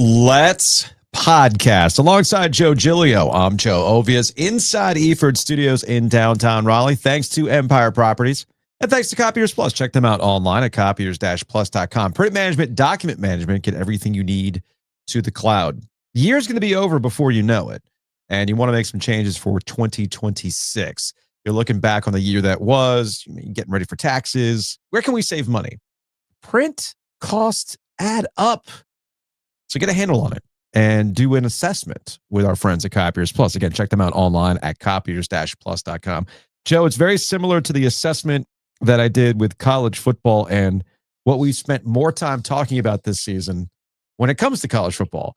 Let's podcast. Alongside Joe Giglio, I'm Joe Ovies inside Eford Studios in downtown Raleigh. Thanks to Empire Properties and thanks to Copiers Plus. Check them out online at copiers-plus.com. Print management, document management, get everything you need to the cloud. Year's going to be over before you know it, and you want to make some changes for 2026. You're looking back on the year that was, you're getting ready for taxes. Where can we save money? Print costs add up. So get a handle on it and do an assessment with our friends at Copiers Plus. Again, check them out online at copiers-plus.com. Joe, it's very similar to the assessment that I did with college football and what we've spent more time talking about this season when it comes to college football.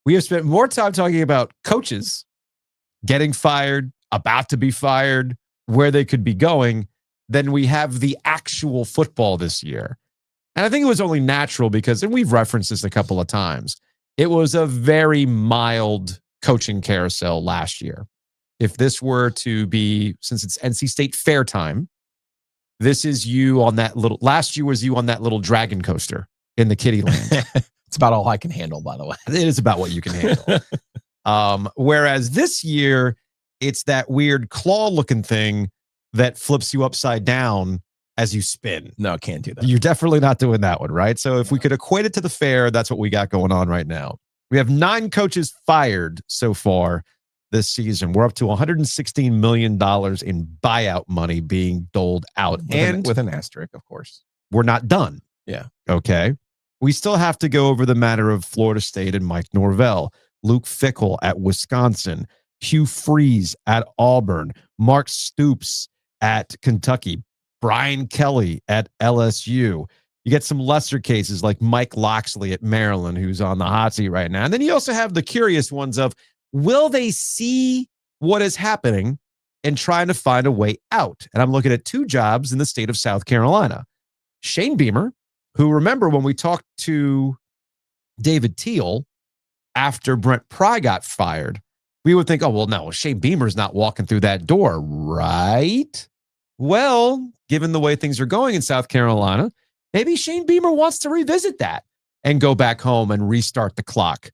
We have spent more time talking about coaches getting fired, about to be fired, where they could be going, than we have the actual football this year. And I think it was only natural because, and we've referenced this a couple of times, it was a very mild coaching carousel last year. If this were to be, since it's NC State fair time, this is you on that little, last year was you on that little dragon coaster in the kiddie land. It's about all I can handle, by the way. It is about what you can handle. Whereas this year, it's that weird claw-looking thing that flips you upside down as you spin. No, can't do that. You're definitely not doing that one, right? So if we could equate it to the fair, that's what we got going on right now. We have 9 coaches fired so far this season. We're up to $116 million in buyout money being doled out. With an asterisk, of course. We're not done. Yeah. Okay. We still have to go over the matter of Florida State and Mike Norvell, Luke Fickell at Wisconsin, Hugh Freeze at Auburn, Mark Stoops at Kentucky, Brian Kelly at LSU. You get some lesser cases like Mike Loxley at Maryland, who's on the hot seat right now. And then you also have the curious ones of, will they see what is happening and trying to find a way out? And I'm looking at 2 jobs in the state of South Carolina. Shane Beamer, who, remember when we talked to David Teal after Brent Pry got fired, we would think, oh, well, no, Shane Beamer's not walking through that door, right? Well, given the way things are going in South Carolina, maybe Shane Beamer wants to revisit that and go back home and restart the clock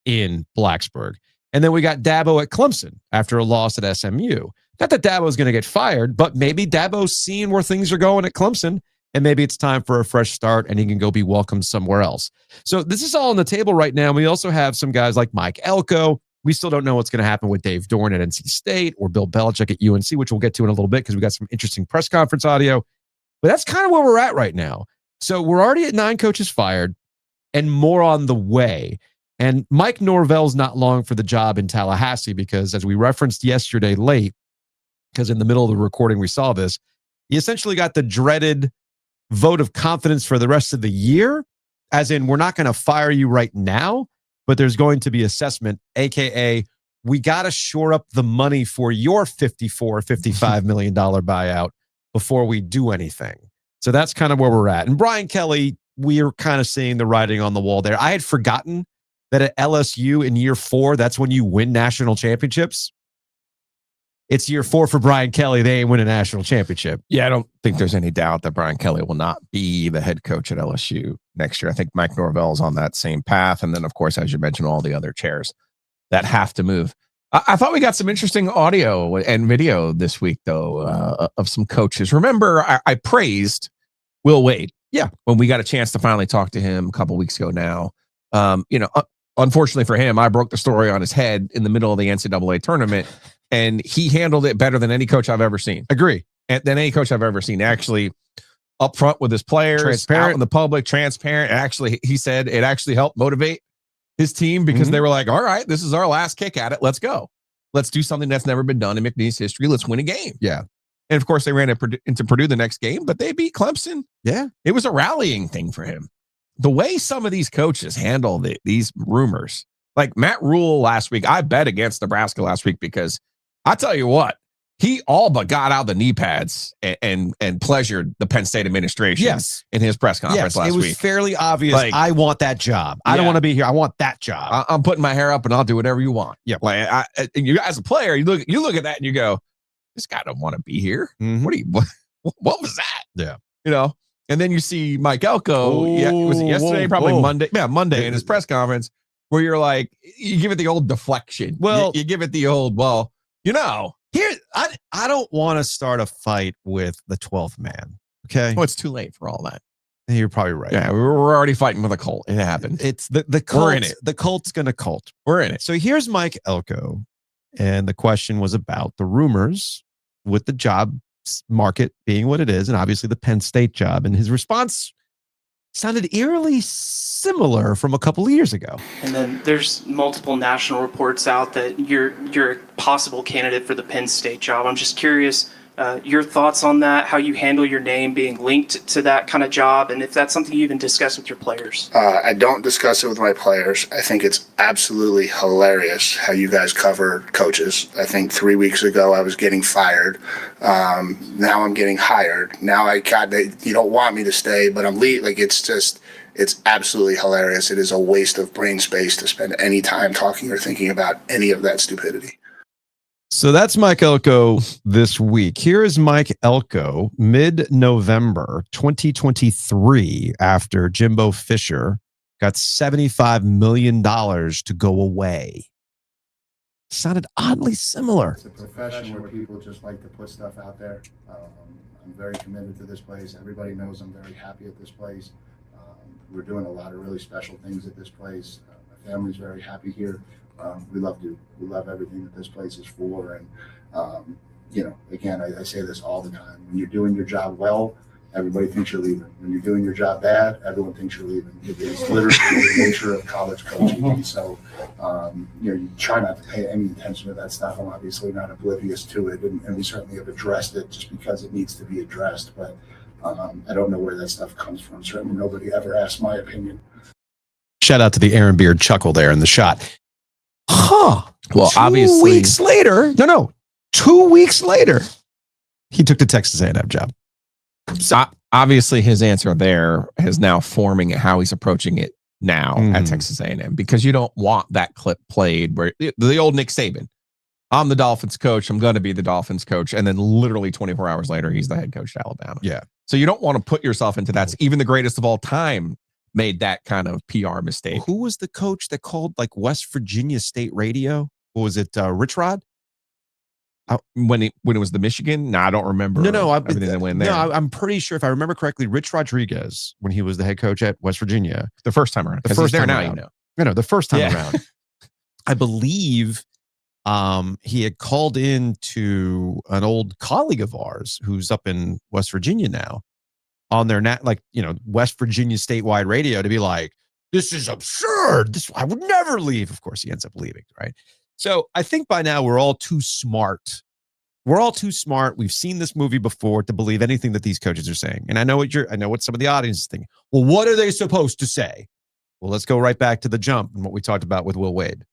in Blacksburg. And then we got Dabo at Clemson after a loss at SMU. Not that Dabo's going to get fired, but maybe Dabo's seeing where things are going at Clemson, and maybe it's time for a fresh start and he can go be welcomed somewhere else. So this is all on the table right now. We also have some guys like Mike Elko. We still don't know what's going to happen with Dave Doeren at NC State or Bill Belichick at UNC, which we'll get to in a little bit because we got some interesting press conference audio. But that's kind of where we're at right now. So we're already at 9 coaches fired and more on the way. And Mike Norvell's not long for the job in Tallahassee because, as we referenced yesterday late, because in the middle of the recording we saw this, he essentially got the dreaded vote of confidence for the rest of the year, as in we're not going to fire you right now, but there's going to be assessment, aka we got to shore up the money for your $55 million buyout before we do anything. So that's kind of where we're at. And Brian Kelly, we are kind of seeing the writing on the wall there. I had forgotten that at LSU in year 4, that's when you win national championships. It's year 4 for Brian Kelly. They ain't win a national championship. Yeah, I don't think there's any doubt that Brian Kelly will not be the head coach at LSU next year. I think Mike Norvell is on that same path. And then, of course, as you mentioned, all the other chairs that have to move. I thought we got some interesting audio and video this week, though, of some coaches. Remember, I praised Will Wade. Yeah. When we got a chance to finally talk to him a couple weeks ago now. Unfortunately for him, I broke the story on his head in the middle of the NCAA tournament. And he handled it better than any coach I've ever seen. Agree. Than any coach I've ever seen. Actually, up front with his players, transparent out in the public, transparent. Actually, he said it actually helped motivate his team because they were like, all right, this is our last kick at it. Let's go. Let's do something that's never been done in McNeese history. Let's win a game. Yeah. And of course, they ran into Purdue the next game, but they beat Clemson. Yeah. It was a rallying thing for him. The way some of these coaches handle these rumors, like Matt Rule last week, I bet against Nebraska last week because I tell you what, he all but got out the knee pads and pleasured the Penn State administration in his press conference last week. It was fairly obvious. Like, I want that job. I don't want to be here. I want that job. I'm putting my hair up and I'll do whatever you want. Yeah. Like you as a player, you look at that and you go, this guy don't want to be here. Mm-hmm. What was that? Yeah. You know, and then you see Mike Elko. Was it yesterday? Probably Monday. Yeah, Monday in his press conference where you're like, you give it the old deflection. Well, you give it the old, well, you know. Here, I don't want to start a fight with the 12th man. Okay. Well, it's too late for all that. You're probably right. Yeah, we're already fighting with a cult. It happened. It's the cult. We're in it. The cult's gonna cult. We're in it. So here's Mike Elko, and the question was about the rumors with the job market being what it is, and obviously the Penn State job. And his response sounded eerily similar from a couple of years ago. And then there's multiple national reports out that you're a possible candidate for the Penn State job. I'm just curious, your thoughts on that, how you handle your name being linked to that kind of job, and if that's something you even discuss with your players. I don't discuss it with my players. I think it's absolutely hilarious how you guys cover coaches. I think 3 weeks ago I was getting fired. Now I'm getting hired. Now you don't want me to stay, but I'm leaving. Like, it's absolutely hilarious. It is a waste of brain space to spend any time talking or thinking about any of that stupidity. So that's Mike Elko this week. Here is Mike Elko mid-November 2023 after Jimbo Fisher got $75 million to go away. Sounded oddly similar. It's a profession where people just like to put stuff out there. I'm very committed to this place. Everybody knows I'm very happy at this place. We're doing a lot of really special things at this place. My family's very happy here. We love everything that this place is for. And, again, I say this all the time. When you're doing your job well, everybody thinks you're leaving. When you're doing your job bad, everyone thinks you're leaving. It's literally the nature of college coaching. And so, you try not to pay any attention to that stuff. I'm obviously not oblivious to it. And we certainly have addressed it just because it needs to be addressed. But I don't know where that stuff comes from. Certainly nobody ever asked my opinion. Shout out to the Aaron Beard chuckle there in the shot. Well, 2 obviously, weeks later, 2 weeks later, he took the Texas A&M job. So obviously, his answer there is now forming how he's approaching it now at Texas A&M, because you don't want that clip played where the old Nick Saban, I'm the Dolphins coach, I'm going to be the Dolphins coach, and then literally 24 hours later, he's the head coach at Alabama. Yeah. So you don't want to put yourself into that. Even the greatest of all time made that kind of PR mistake. Who was the coach that called like West Virginia State Radio? What was it? Rich Rod? When it was the Michigan? No, I don't remember. Everything that went there. No, I'm pretty sure, if I remember correctly, Rich Rodriguez, when he was the head coach at West Virginia, the first time around. The first time now, around. The first time around. I believe he had called in to an old colleague of ours who's up in West Virginia now, on their West Virginia statewide radio, to be like, this is absurd. I would never leave. Of course, he ends up leaving, right? So I think by now we're all too smart. We've seen this movie before to believe anything that these coaches are saying. And I know what some of the audience is thinking. Well, what are they supposed to say? Well, let's go right back to the jump and what we talked about with Will Wade.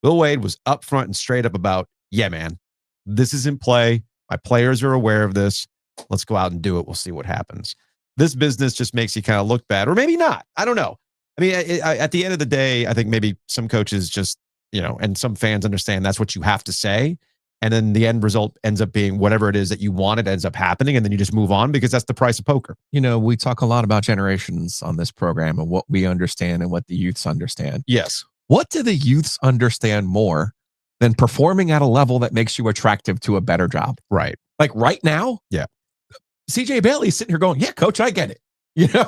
Will Wade was upfront and straight up about, yeah, man, this is in play. My players are aware of this. Let's go out and do it. We'll see what happens. This business just makes you kind of look bad, or maybe not. I don't know. I mean, at the end of the day, I think maybe some coaches just, and some fans understand that's what you have to say. And then the end result ends up being whatever it is that you wanted ends up happening. And then you just move on because that's the price of poker. We talk a lot about generations on this program and what we understand and what the youths understand. Yes. What do the youths understand more than performing at a level that makes you attractive to a better job? Right. Like right now? Yeah. CJ Bailey's sitting here going, yeah, coach, I get it. Yeah.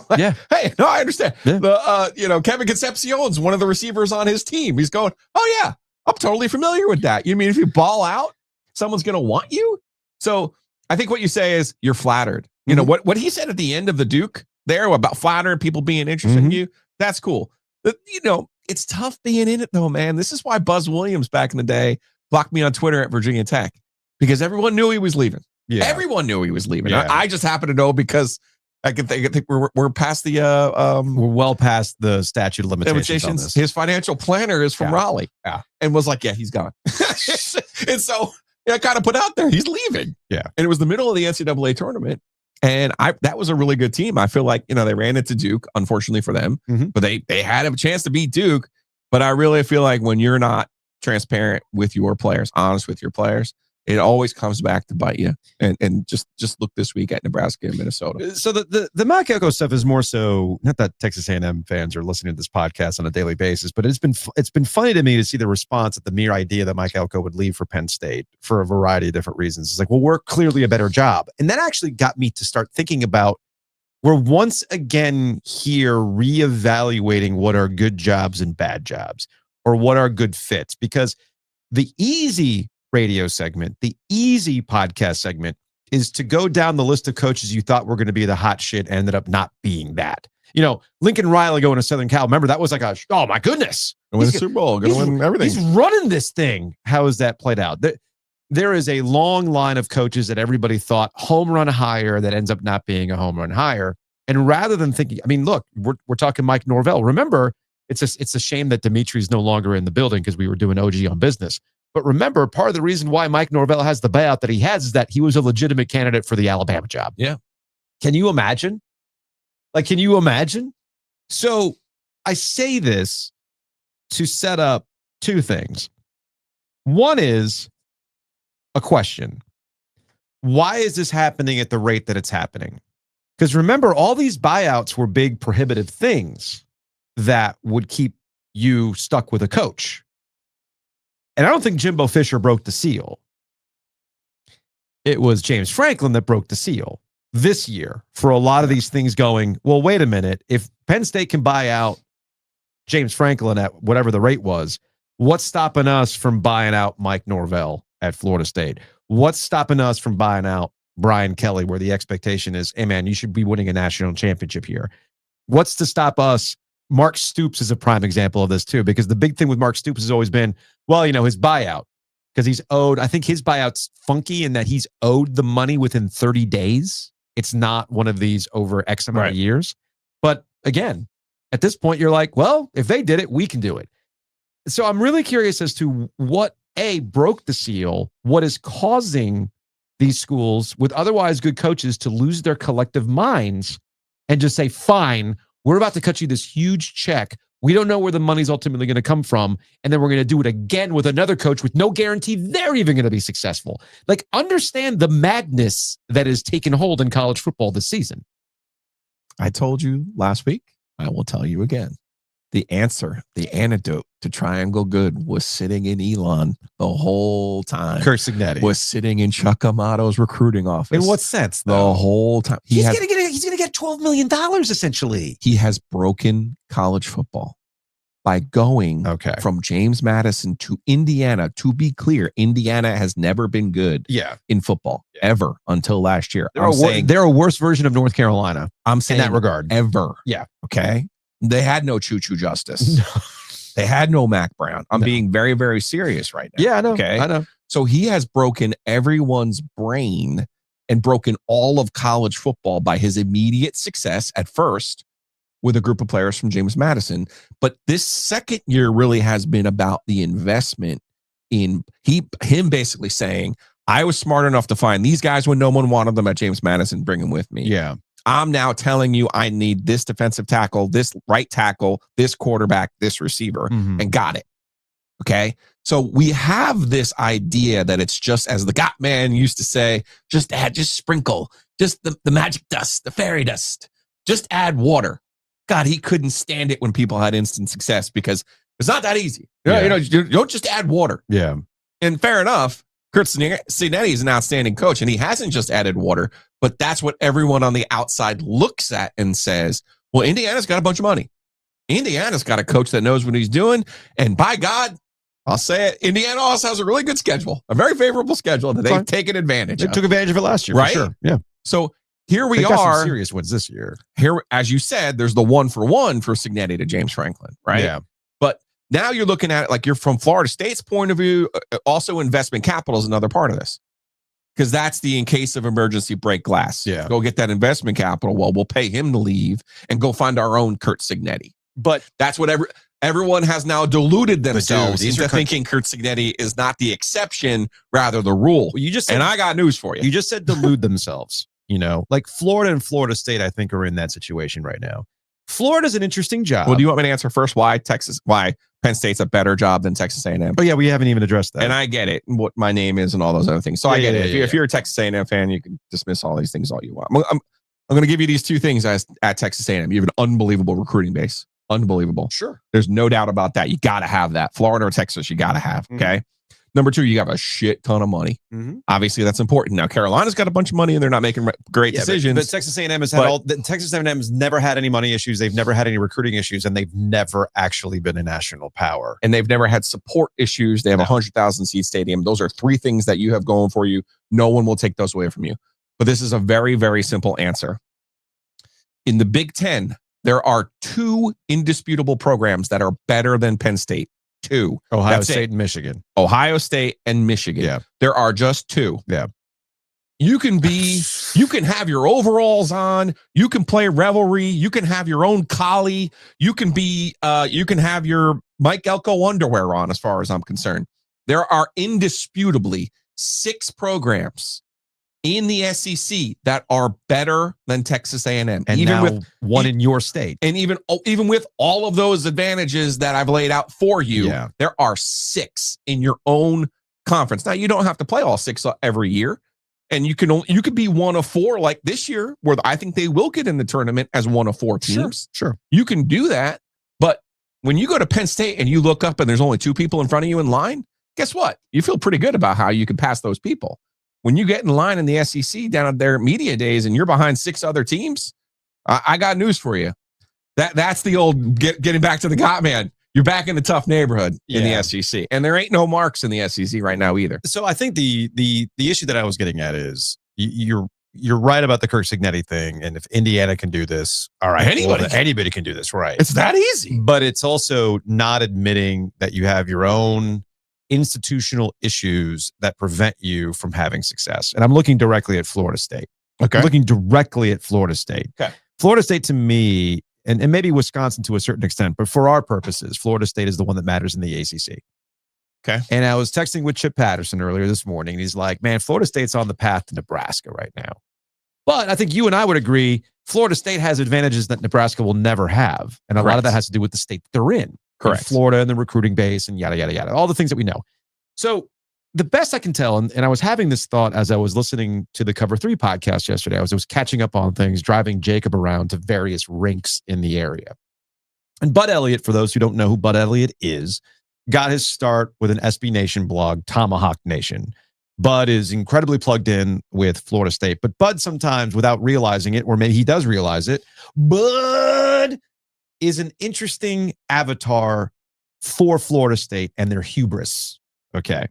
Hey, no, I understand. Yeah. Kevin Concepcion's one of the receivers on his team. He's going, oh yeah, I'm totally familiar with that. You mean if you ball out, someone's going to want you? So I think what you say is you're flattered. What he said at the end of the Duke there about flattering people being interested in you. That's cool. It's tough being in it though, man. This is why Buzz Williams back in the day blocked me on Twitter at Virginia Tech, because everyone knew he was leaving. Yeah. Everyone knew he was leaving. Yeah. I just happen to know because I think we're past the we're well past the statute of limitations on this. His financial planner is from Raleigh, and was like, yeah, he's gone. And so I kind of put out there, he's leaving. Yeah, and it was the middle of the NCAA tournament, and that was a really good team. I feel like they ran into Duke, unfortunately for them, but they had a chance to beat Duke. But I really feel like when you're not transparent with your players, honest with your players, it always comes back to bite you. And just look this week at Nebraska and Minnesota. So the Mike Elko stuff is more so, not that Texas A&M fans are listening to this podcast on a daily basis, but it's been funny to me to see the response at the mere idea that Mike Elko would leave for Penn State for a variety of different reasons. It's like, well, we're clearly a better job. And that actually got me to start thinking about, we're once again here reevaluating what are good jobs and bad jobs, or what are good fits, because the easy radio segment, the easy podcast segment, is to go down the list of coaches you thought were going to be the hot shit, ended up not being that. You know, Lincoln Riley going to Southern Cal. Remember, that was like oh my goodness. Going to win the Super Bowl, going to win everything. He's running this thing. How has that played out? There is a long line of coaches that everybody thought home run hire that ends up not being a home run hire. And rather than thinking, I mean, look, we're talking Mike Norvell. Remember, it's a shame that Dimitri's no longer in the building because we were doing OG on business. But remember, part of the reason why Mike Norvell has the buyout that he has is that he was a legitimate candidate for the Alabama job. Yeah. Can you imagine? Like, can you imagine? So I say this to set up two things. One is a question. Why is this happening at the rate that it's happening? Because remember, all these buyouts were big prohibitive things that would keep you stuck with a coach. And I don't think Jimbo Fisher broke the seal. It was James Franklin that broke the seal this year for a lot of these things going, well, wait a minute. If Penn State can buy out James Franklin at whatever the rate was, what's stopping us from buying out Mike Norvell at Florida State? What's stopping us from buying out Brian Kelly, where the expectation is, hey, man, you should be winning a national championship here? What's to stop us? Mark Stoops is a prime example of this too, because the big thing with Mark Stoops has always been, well, you know, his buyout, because he's owed, I think his buyout's funky in that he's owed the money within 30 days. It's not one of these over X amount of years. But again, at this point, you're like, well, if they did it, we can do it. So I'm really curious as to what, A, broke the seal, what is causing these schools with otherwise good coaches to lose their collective minds and just say, fine, we're about to cut you this huge check. We don't know where the money's ultimately going to come from. And then we're going to do it again with another coach with no guarantee they're even going to be successful. Like, understand the madness that has taken hold in college football this season. I told you last week. I will tell you again. The answer, the antidote to Triangle Good was sitting in Elon the whole time. Kurt Signetti was sitting in Chuck Amato's recruiting office. In what sense, though? The whole time. He's going to get $12 million, essentially. He has broken college football by going from James Madison to Indiana. To be clear, Indiana has never been good in football, ever, until last year. They're a worse version of North Carolina. I'm saying in that regard. Ever. Yeah. Okay. They had no Choo-Choo Justice. No. They had no Mac Brown. I'm being very, very serious right now. Yeah, I know. Okay. I know. So he has broken everyone's brain and broken all of college football by his immediate success at first with a group of players from James Madison. But this second year really has been about the investment in him basically saying, I was smart enough to find these guys when no one wanted them at James Madison, bring them with me. Yeah. I'm now telling you I need this defensive tackle, this right tackle, this quarterback, this receiver, and got it. Okay. So we have this idea that it's just, as the Got Man used to say, just sprinkle, just the magic dust, the fairy dust, just add water. God, he couldn't stand it when people had instant success because it's not that easy. You don't just add water. Yeah. And fair enough. Kurt Signetti is an outstanding coach, and he hasn't just added water, but that's what everyone on the outside looks at and says, well, Indiana's got a bunch of money. Indiana's got a coach that knows what he's doing. And by God, I'll say it, Indiana also has a really good schedule, a very favorable schedule that they've taken advantage of. They took advantage of it last year, right? For sure. Yeah. So here we got are. Some serious wins this year. Here, as you said, there's the 1-for-1 for Signetti to James Franklin, right? Yeah. But now you're looking at it like you're from Florida State's point of view. Also, investment capital is another part of this, because that's the in case of emergency break glass. Yeah. Go get that investment capital. Well, we'll pay him to leave and go find our own Kurt Signetti. But that's what everyone has now deluded themselves into thinking Kurt Signetti is not the exception, rather the rule. Well, you just said, and I got news for you. You just said delude themselves. You know, like Florida and Florida State, I think, are in that situation right now. Florida's an interesting job. Well, do you want me to answer first why Penn State's a better job than Texas A&M? Oh yeah, we haven't even addressed that. And I get it, what my name is and all those other things. So I get it. If you're a Texas A&M fan, you can dismiss all these things all you want. I'm going to give you these two things at Texas A&M. You have an unbelievable recruiting base. Unbelievable. Sure. There's no doubt about that. You got to have that. Florida or Texas, you got to have. Okay. Number two, you have a shit ton of money. Obviously, that's important. Now, Carolina's got a bunch of money and they're not making great decisions. But Texas A&M has had Texas A&M has never had any money issues. They've never had any recruiting issues, and they've never actually been a national power. And they've never had support issues. They have a 100,000 seat stadium. Those are three things that you have going for you. No one will take those away from you. But this is a very, very simple answer. In the Big Ten, there are two indisputable programs that are better than Penn State. Two. Ohio State and Michigan. Ohio State and Michigan. Yeah. There are just two. Yeah. You can have your overalls on. You can play revelry. You can have your own collie. You can have your Mike Elko underwear on, as far as I'm concerned. There are indisputably 6 programs in the SEC that are better than Texas A&M, and even now with one in your state, and even with all of those advantages that I've laid out for you, there are 6 in your own conference. Now you don't have to play all 6 every year, and you could be one of 4 like this year, where I think they will get in the tournament as one of 4 teams. Sure, you can do that, but when you go to Penn State and you look up and there's only 2 people in front of you in line, guess what? You feel pretty good about how you can pass those people. When you get in line in the SEC down at their media days and you're behind 6 other teams, I got news for you. That's the old getting back to the got man. You're back in the tough neighborhood in the SEC, and there ain't no marks in the SEC right now either. So I think the issue that I was getting at is you're right about the Kirk Cignetti thing, and if Indiana can do this, all right, anybody can do this, right? It's that easy. But it's also not admitting that you have your own institutional issues that prevent you from having success. And I'm looking directly at Florida State. Okay. I'm looking directly at Florida State. Okay. Florida State to me, and maybe Wisconsin to a certain extent, but for our purposes, Florida State is the one that matters in the ACC. Okay. And I was texting with Chip Patterson earlier this morning, and he's like, man, Florida State's on the path to Nebraska right now. But I think you and I would agree, Florida State has advantages that Nebraska will never have. And a lot of that has to do with the state that they're in. Correct. Florida and the recruiting base and yada, yada, yada. All the things that we know. So the best I can tell, and I was having this thought as I was listening to the Cover 3 podcast yesterday, I was catching up on things, driving Jacob around to various rinks in the area. And Bud Elliott, for those who don't know who Bud Elliott is, got his start with an SB Nation blog, Tomahawk Nation. Bud is incredibly plugged in with Florida State, but Bud sometimes, without realizing it, or maybe he does realize it, Bud is an interesting avatar for Florida State and their hubris. Okay.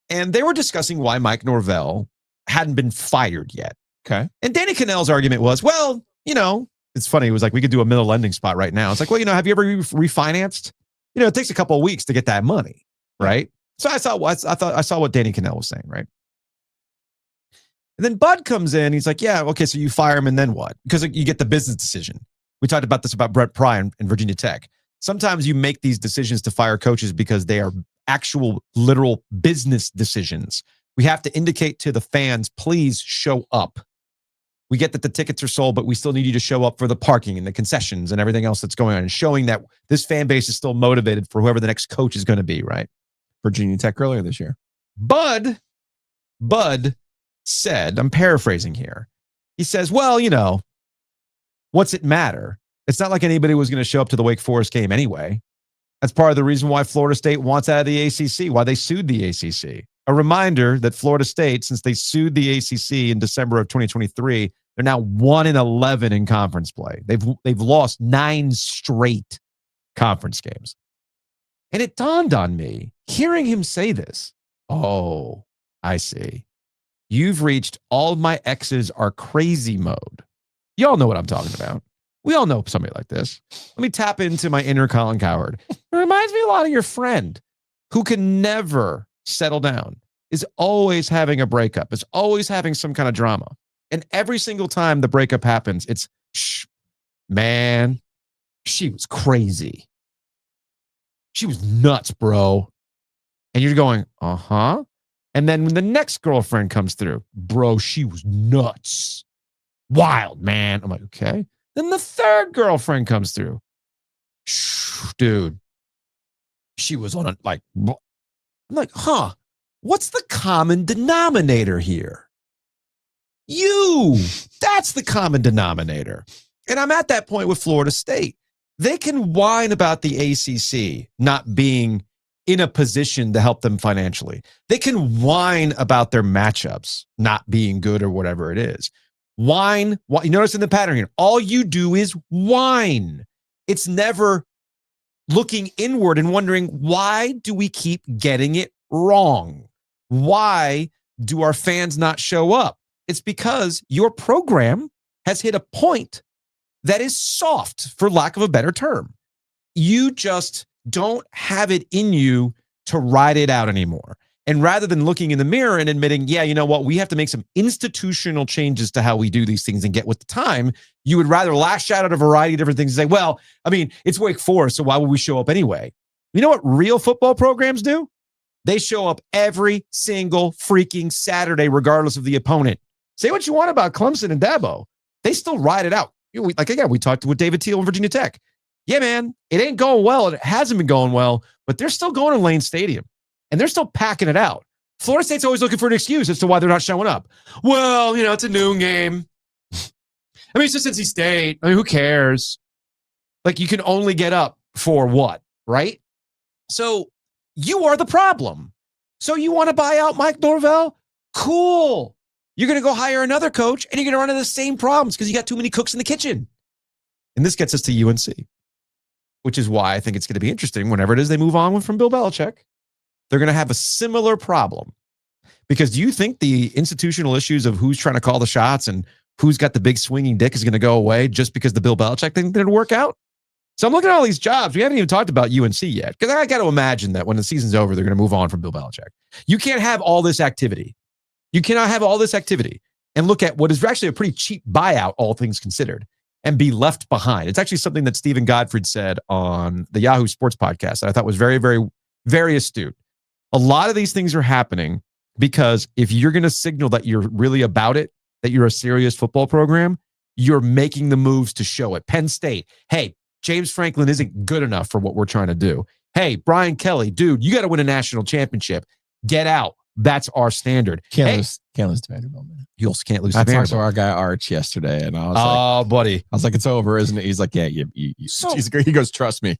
And they were discussing why Mike Norvell hadn't been fired yet. Okay. And Danny Cannell's argument was, well, it's funny. It was like, we could do a middle lending spot right now. It's like, well, have you ever refinanced? It takes a couple of weeks to get that money. Right. So I saw what Danny Cannell was saying. Right. And then Bud comes in. He's like, yeah, okay. So you fire him and then what? Because you get the business decision. We talked about this about Brett Pry in Virginia Tech. Sometimes you make these decisions to fire coaches because they are actual, literal business decisions. We have to indicate to the fans, please show up. We get that the tickets are sold, but we still need you to show up for the parking and the concessions and everything else that's going on, and showing that this fan base is still motivated for whoever the next coach is going to be, right? Virginia Tech earlier this year. Bud said, I'm paraphrasing here. He says, well, what's it matter? It's not like anybody was going to show up to the Wake Forest game anyway. That's part of the reason why Florida State wants out of the ACC, why they sued the ACC. A reminder that Florida State, since they sued the ACC in December of 2023, they're now 1-11 in conference play. They've lost 9 straight conference games. And it dawned on me, hearing him say this, oh, I see. You've reached all my exes are crazy mode. Y'all know what I'm talking about. We all know somebody like this. Let me tap into my inner Colin Cowherd. It reminds me a lot of your friend who can never settle down, is always having a breakup, is always having some kind of drama. And every single time the breakup happens, it's, man, she was crazy. She was nuts, bro. And you're going, uh-huh. And then when the next girlfriend comes through, bro, she was nuts. Wild, man. I'm like, okay. Then the third girlfriend comes through. Dude, she was on I'm like, huh, what's the common denominator here? You, that's the common denominator. And I'm at that point with Florida State. They can whine about the ACC not being in a position to help them financially. They can whine about their matchups not being good or whatever it is. Whine. You notice in the pattern here, all you do is whine. It's never looking inward and wondering, why do we keep getting it wrong? Why do our fans not show up? It's because your program has hit a point that is soft, for lack of a better term. You just don't have it in you to ride it out anymore. And rather than looking in the mirror and admitting, yeah, you know what, we have to make some institutional changes to how we do these things and get with the time, you would rather lash out at a variety of different things and say, well, I mean, it's Wake Forest, so why would we show up anyway? You know what real football programs do? They show up every single freaking Saturday, regardless of the opponent. Say what you want about Clemson and Dabo. They still ride it out. Like, again, we talked with David Teal in Virginia Tech. Yeah, man, it ain't going well. And it hasn't been going well, but they're still going to Lane Stadium and they're still packing it out. Florida State's always looking for an excuse as to why they're not showing up. Well, you know, it's a noon game. I mean, it's just NC State. I mean, who cares? Like, you can only get up for what, right? So you are the problem. So you want to buy out Mike Norvell? Cool. You're going to go hire another coach and you're going to run into the same problems because you got too many cooks in the kitchen. And this gets us to UNC, which is why I think it's going to be interesting whenever it is they move on from Bill Belichick. They're going to have a similar problem. Because do you think the institutional issues of who's trying to call the shots and who's got the big swinging dick is going to go away just because the Bill Belichick thing didn't work out? So I'm looking at all these jobs. We haven't even talked about UNC yet, because I got to imagine that when the season's over, they're going to move on from Bill Belichick. You can't have all this activity. You cannot have all this activity and look at what is actually a pretty cheap buyout, all things considered, and be left behind. It's actually something that Stephen Godfrey said on the Yahoo Sports podcast that I thought was very, very, very astute. A lot of these things are happening because if you're going to signal that you're really about it, that you're a serious football program, you're making the moves to show it. Penn State, hey, James Franklin isn't good enough for what we're trying to do. Hey, Brian Kelly, dude, you got to win a national championship. Get out. That's our standard. Can't lose to Vanderbilt, man. You also can't lose I to talked Vanderbilt. to our guy Arch yesterday, and I was Oh, buddy. I was like, it's over, isn't it? He's like, yeah, he goes, trust me.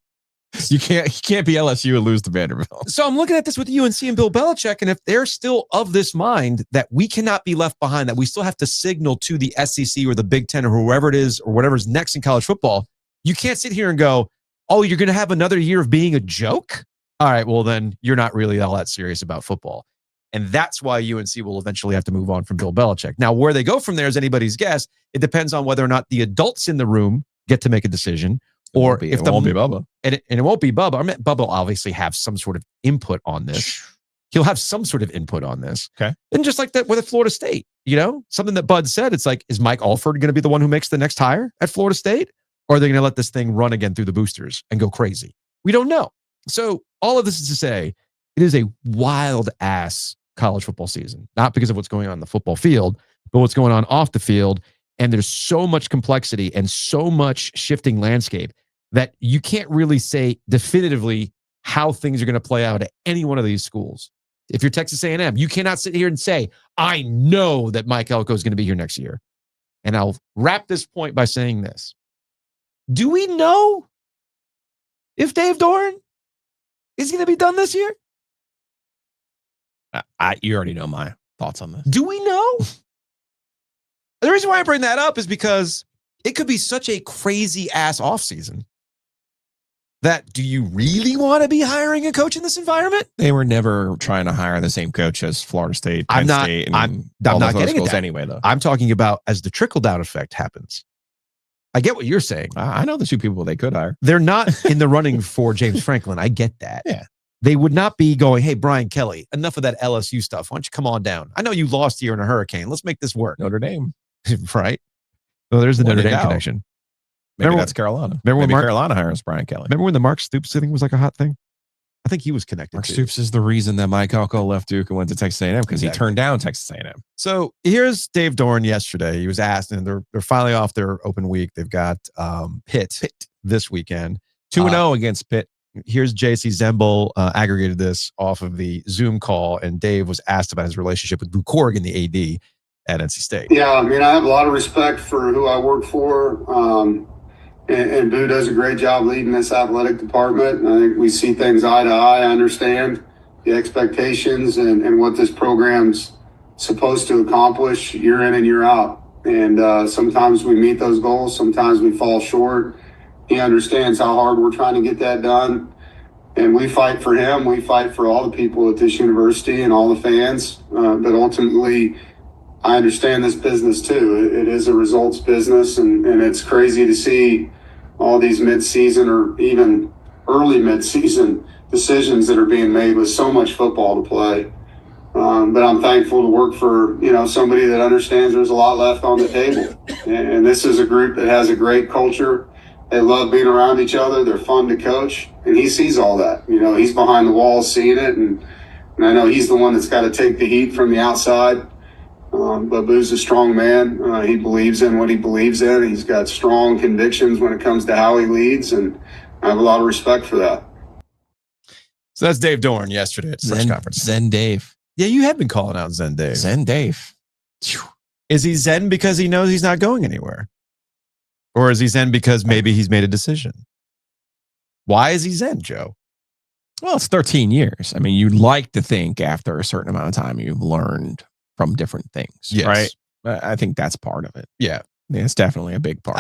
You can't be LSU and lose to Vanderbilt. So I'm looking at this with UNC and Bill Belichick, and if they're still of this mind that we cannot be left behind, that we still have to signal to the SEC or the Big Ten or whoever it is or whatever's next in college football, you can't sit here and go, oh, you're going to have another year of being a joke? All right, well, then you're not really all that serious about football. And that's why UNC will eventually have to move on from Bill Belichick. Now, where they go from there is anybody's guess. It depends on whether or not the adults in the room get to make a decision, or if it won't be Bubba. And it won't be Bubba. I mean, Bubba will obviously have some sort of input on this. He'll have some sort of input on this. Okay. And just like that with Florida State, you know, something that Bud said, it's like, is Mike Alford going to be the one who makes the next hire at Florida State? Or are they going to let this thing run again through the boosters and go crazy? We don't know. So all of this is to say, it is a wild ass college football season, not because of what's going on in the football field, but what's going on off the field. And there's so much complexity and so much shifting landscape that you can't really say definitively how things are going to play out at any one of these schools. If you're Texas A&M, you cannot sit here and say, I know that Mike Elko is going to be here next year. And I'll wrap this point by saying this. Do we know if Dave Doeren is going to be done this year? You already know my thoughts on this. Do we know? The reason why I bring that up is because it could be such a crazy ass offseason that do you really want to be hiring a coach in this environment? They were never trying to hire the same coach as Florida State, Penn State, and I'm all not those getting schools at that. anyway, though. I'm talking about as the trickle-down effect happens. I get what you're saying. I know the two people they could hire. They're not in the running for James Franklin. I get that. Yeah. They would not be going, hey, Brian Kelly, enough of that LSU stuff. Why don't you come on down? I know you lost here in a hurricane. Let's make this work. Notre Dame. Right? Well, there's the Win Notre it Dame out. connection. Maybe Remember that's Carolina. remember when Maybe Mark- Carolina hires Brian Kelly. Remember when the Mark Stoops thing was like a hot thing? I think he was connected. Mark to. Stoops is the reason that Mike Elko left Duke and went to Texas A&M because he turned down Texas A&M. So here's Dave Doeren yesterday. He was asked, and they're finally off their open week. They've got Pitt this weekend. 2-0 against Pitt. Here's JC Zembel aggregated this off of the Zoom call, and Dave was asked about his relationship with Boo Corrigan, the AD at NC State. Yeah, I mean, I have a lot of respect for who I work for, and Boo does a great job leading this athletic department. I think we see things eye to eye. I understand the expectations and what this program's supposed to accomplish year in and year out. And sometimes we meet those goals, sometimes we fall short. He understands how hard we're trying to get that done. And we fight for him. We fight for all the people at this university and all the fans. But ultimately, I understand this business too. It is a results business, and it's crazy to see all these mid-season or even early mid-season decisions that are being made with so much football to play. But I'm thankful to work for, somebody that understands there's a lot left on the table. And this is a group that has a great culture. They love being around each other. They're fun to coach. And he sees all that. He's behind the walls seeing it. And I know he's the one that's got to take the heat from the outside. But Boo's a strong man. He believes in what he believes in. He's got strong convictions when it comes to how he leads. And I have a lot of respect for that. So that's Dave Doeren yesterday at the press conference. Zen Dave. Yeah, you have been calling out Zen Dave. Zen Dave. Is he Zen because he knows he's not going anywhere? Or is he Zen because maybe he's made a decision? Why is he Zen, Joe? Well, it's 13 years. I mean, you'd like to think after a certain amount of time you've learned from different things, yes. Right? I think that's part of it. Yeah. It's definitely a big part.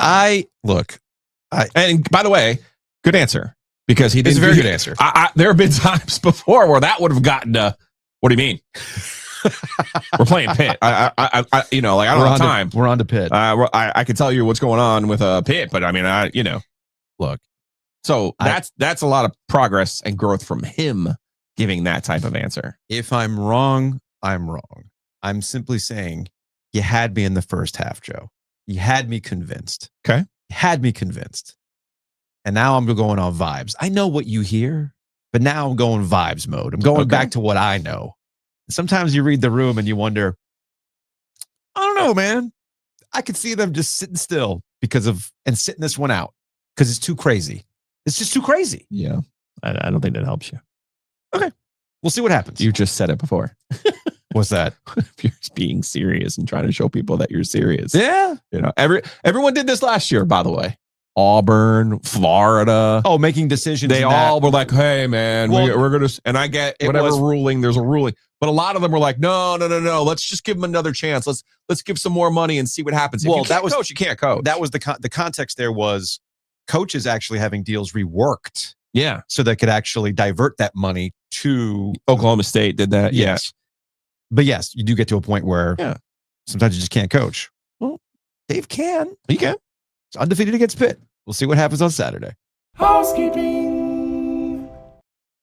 And by the way, good answer, because he did a very good answer. There have been times before where that would have gotten to, what do you mean? We're playing Pitt. I don't have time. We're on to Pitt. I can tell you what's going on with Pitt, but I mean, look. So that's a lot of progress and growth from him giving that type of answer. If I'm wrong, I'm wrong. I'm simply saying you had me in the first half, Joe. You had me convinced. Okay. You had me convinced. And now I'm going on vibes. I know what you hear, but now I'm going vibes mode. I'm going back to what I know. Sometimes you read the room and you wonder, I don't know, man. I could see them just sitting still and sitting this one out because it's too crazy. It's just too crazy. Yeah. I don't think that helps you. Okay. We'll see what happens. You just said it before. What's that? If you're being serious and trying to show people that you're serious. Yeah. Everyone did this last year, by the way. Auburn, Florida. Oh, making decisions. They all were like, hey, man, we're going to, and I get whatever ruling, there's a ruling. But a lot of them were like, no. Let's just give them another chance. Let's give some more money and see what happens. If you can't coach. That was the context there was coaches actually having deals reworked. Yeah. So they could actually divert that money to Oklahoma State did that. Yes. But yes, you do get to a point where sometimes you just can't coach. Well, Dave can. He can. It's undefeated against Pitt. We'll see what happens on Saturday. Housekeeping.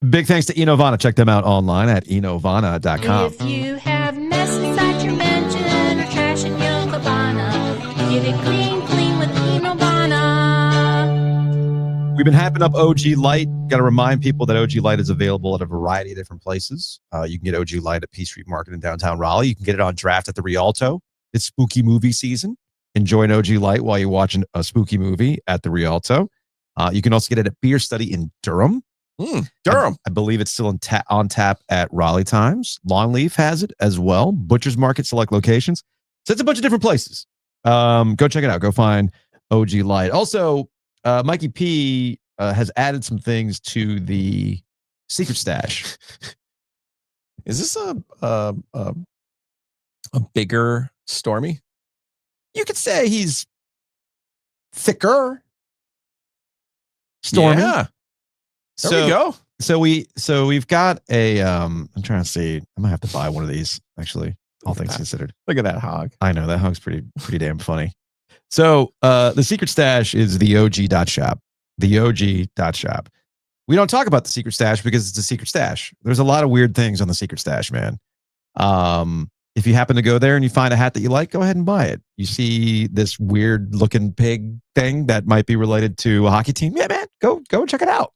Big thanks to Enovana. Check them out online at enovana.com. If you have mess inside your mansion or trash in your cabana, get it clean with Enovana. We've been happing up OG Light. Got to remind people that OG Light is available at a variety of different places. You can get OG Light at P Street Market in downtown Raleigh. You can get it on draft at the Rialto. It's spooky movie season. Enjoy an OG Light while you're watching a spooky movie at the Rialto. You can also get it at Beer Study in Durham. Durham. I believe it's still on tap at Raleigh Times. Longleaf has it as well. Butcher's Market, select locations. So it's a bunch of different places. Go check it out. Go find OG Light. Also, Mikey P has added some things to the secret stash. Is this a bigger Stormy? You could say he's thicker. Stormy. Yeah. There we go. So we've got a I'm trying to see. I'm gonna have to buy one of these, actually, all things considered. Look at that hog. I know that hog's pretty damn funny. So the secret stash is the OG.shop. The OG.shop. We don't talk about the secret stash because it's a secret stash. There's a lot of weird things on the secret stash, man. If you happen to go there and you find a hat that you like, go ahead and buy it. You see this weird looking pig thing that might be related to a hockey team. Yeah, man, go check it out.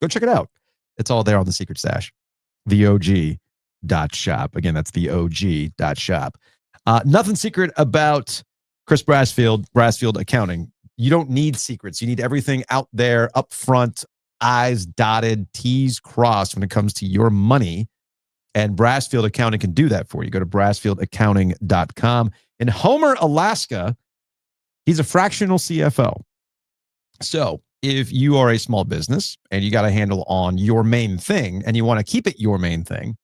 Go check it out. It's all there on the secret stash. TheOG.shop. Again, that's TheOG.shop. Nothing secret about Chris Brassfield Accounting. You don't need secrets. You need everything out there up front, I's dotted, T's crossed when it comes to your money. And Brassfield Accounting can do that for you. Go to brassfieldaccounting.com. In Homer, Alaska, he's a fractional CFO. So if you are a small business and you got a handle on your main thing and you want to keep it your main thing,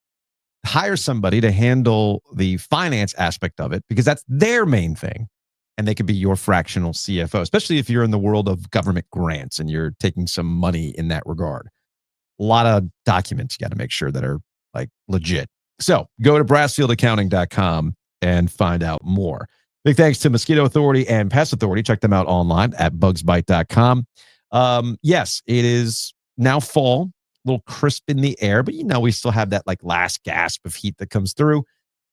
hire somebody to handle the finance aspect of it because that's their main thing. And they could be your fractional CFO, especially if you're in the world of government grants and you're taking some money in that regard. A lot of documents you got to make sure that are like legit. So go to brassfieldaccounting.com and find out more. Big thanks to Mosquito Authority and Pest Authority. Check them out online at bugsbite.com. Yes, it is now fall, a little crisp in the air, but we still have that like last gasp of heat that comes through.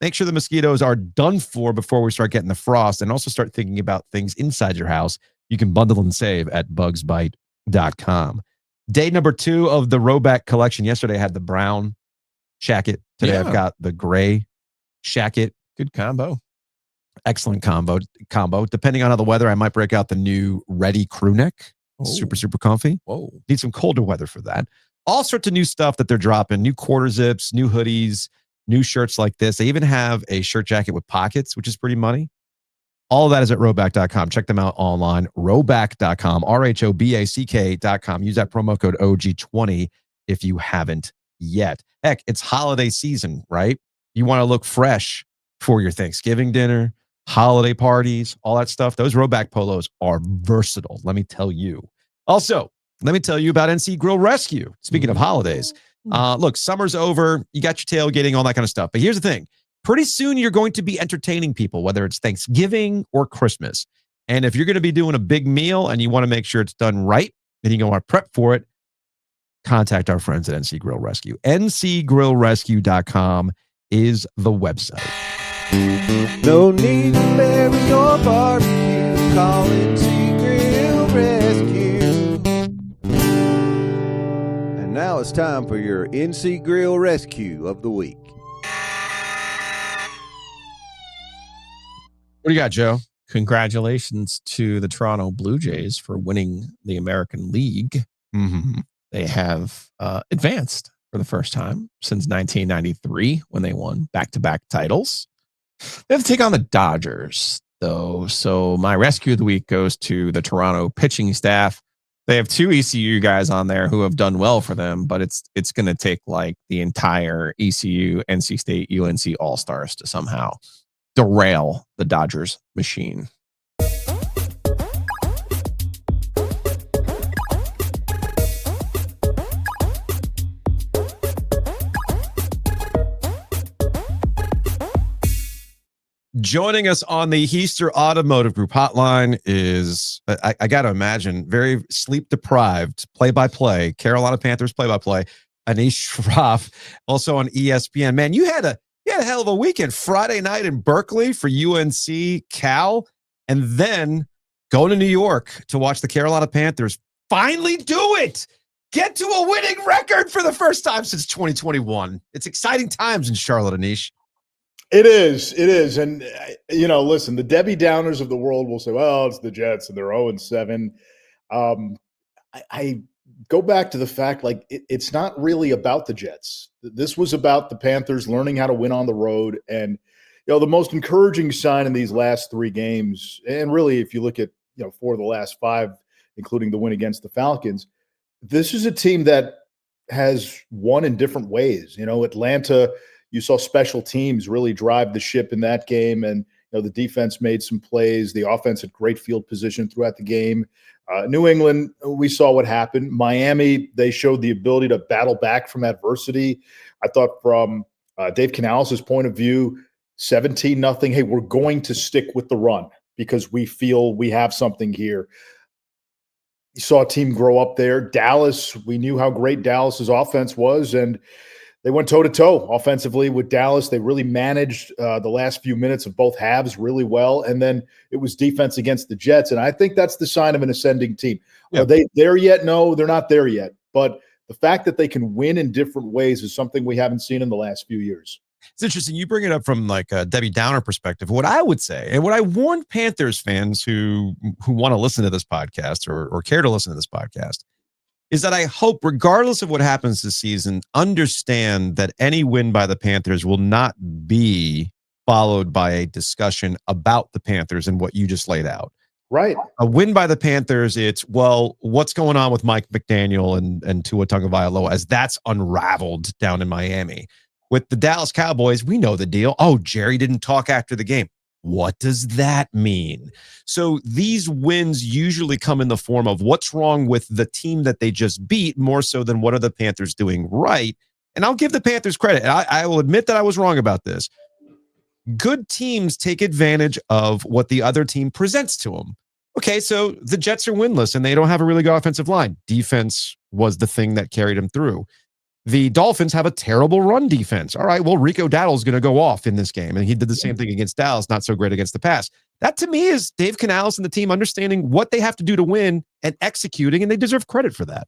Make sure the mosquitoes are done for before we start getting the frost, and also start thinking about things inside your house. You can bundle and save at bugsbite.com. Day number 2 of the Rowback collection. Yesterday I had the brown shacket. Today I've got the gray shacket. Good combo. Excellent combo. Depending on how the weather, I might break out the new Ready crew neck. Super comfy. Whoa. Need some colder weather for that. All sorts of new stuff that they're dropping. New quarter zips, new hoodies, new shirts like this. They even have a shirt jacket with pockets, which is pretty money. All of that is at rowback.com. Check them out online. Rowback.com. RHOBACK.com. Use that promo code OG20 if you haven't yet. Heck, it's holiday season, right? You want to look fresh for your Thanksgiving dinner, holiday parties, all that stuff. Those Rowback polos are versatile, let me tell you. Also, let me tell you about NC Grill Rescue. Speaking of holidays, look, summer's over. You got your tailgating, all that kind of stuff. But here's the thing. Pretty soon, you're going to be entertaining people, whether it's Thanksgiving or Christmas. And if you're going to be doing a big meal and you want to make sure it's done right, and you're going to want to prep for it, contact our friends at NC Grill Rescue. ncgrillrescue.com is the website. No need to bury your barbecue. Call NC Grill Rescue. And now it's time for your NC Grill Rescue of the week. What do you got, Joe? Congratulations to the Toronto Blue Jays for winning the American League. Mm-hmm. They have advanced for the first time since 1993 when they won back-to-back titles. They have to take on the Dodgers, though. So my rescue of the week goes to the Toronto pitching staff. They have 2 ECU guys on there who have done well for them, but it's going to take like the entire ECU, NC State, UNC All-Stars to somehow derail the Dodgers machine. Joining us on the Heister Automotive Group hotline is, I got to imagine, very sleep-deprived play-by-play, Carolina Panthers play-by-play, Anish Shroff, also on ESPN. Man, you had a hell of a weekend. Friday night in Berkeley for UNC Cal, and then going to New York to watch the Carolina Panthers finally do it. Get to a winning record for the first time since 2021. It's exciting times in Charlotte, Anish. It is. And, listen, the Debbie Downers of the world will say, well, it's the Jets and they're 0-7. I go back to the fact, like, it's not really about the Jets. This was about the Panthers learning how to win on the road. And, the most encouraging sign in these last 3 games, and really if you look at, 4 of the last 5, including the win against the Falcons, this is a team that has won in different ways. Atlanta, you saw special teams really drive the ship in that game, and the defense made some plays. The offense had great field position throughout the game. New England, we saw what happened. Miami, they showed the ability to battle back from adversity. I thought from Dave Canales' point of view, 17-0. Hey, we're going to stick with the run because we feel we have something here. You saw a team grow up there. Dallas, we knew how great Dallas's offense was, and they went toe-to-toe offensively with Dallas. They really managed the last few minutes of both halves really well, and then it was defense against the Jets, and I think that's the sign of an ascending team. Yep. Are they there yet? No, they're not there yet, but the fact that they can win in different ways is something we haven't seen in the last few years. It's interesting. You bring it up from like a Debbie Downer perspective. What I would say, and what I warn Panthers fans who want to listen to this podcast or care to listen to this podcast, is that I hope, regardless of what happens this season, understand that any win by the Panthers will not be followed by a discussion about the Panthers and what you just laid out. Right. A win by the Panthers, it's, well, what's going on with Mike McDaniel and Tua Tagovailoa as that's unraveled down in Miami. With the Dallas Cowboys, we know the deal. Oh, Jerry didn't talk after the game. What does that mean? So these wins usually come in the form of what's wrong with the team that they just beat, more so than what are the Panthers doing right. And I'll give the Panthers credit. I will admit that I was wrong about this. Good teams take advantage of what the other team presents to them. Okay, so the Jets are winless and they don't have a really good offensive line. Defense was the thing that carried them through. The Dolphins have a terrible run defense. All right, well, Rico Dowdle's going to go off in this game, and he did the same thing against Dallas, not so great against the pass. That, to me, is Dave Canales and the team understanding what they have to do to win and executing, and they deserve credit for that.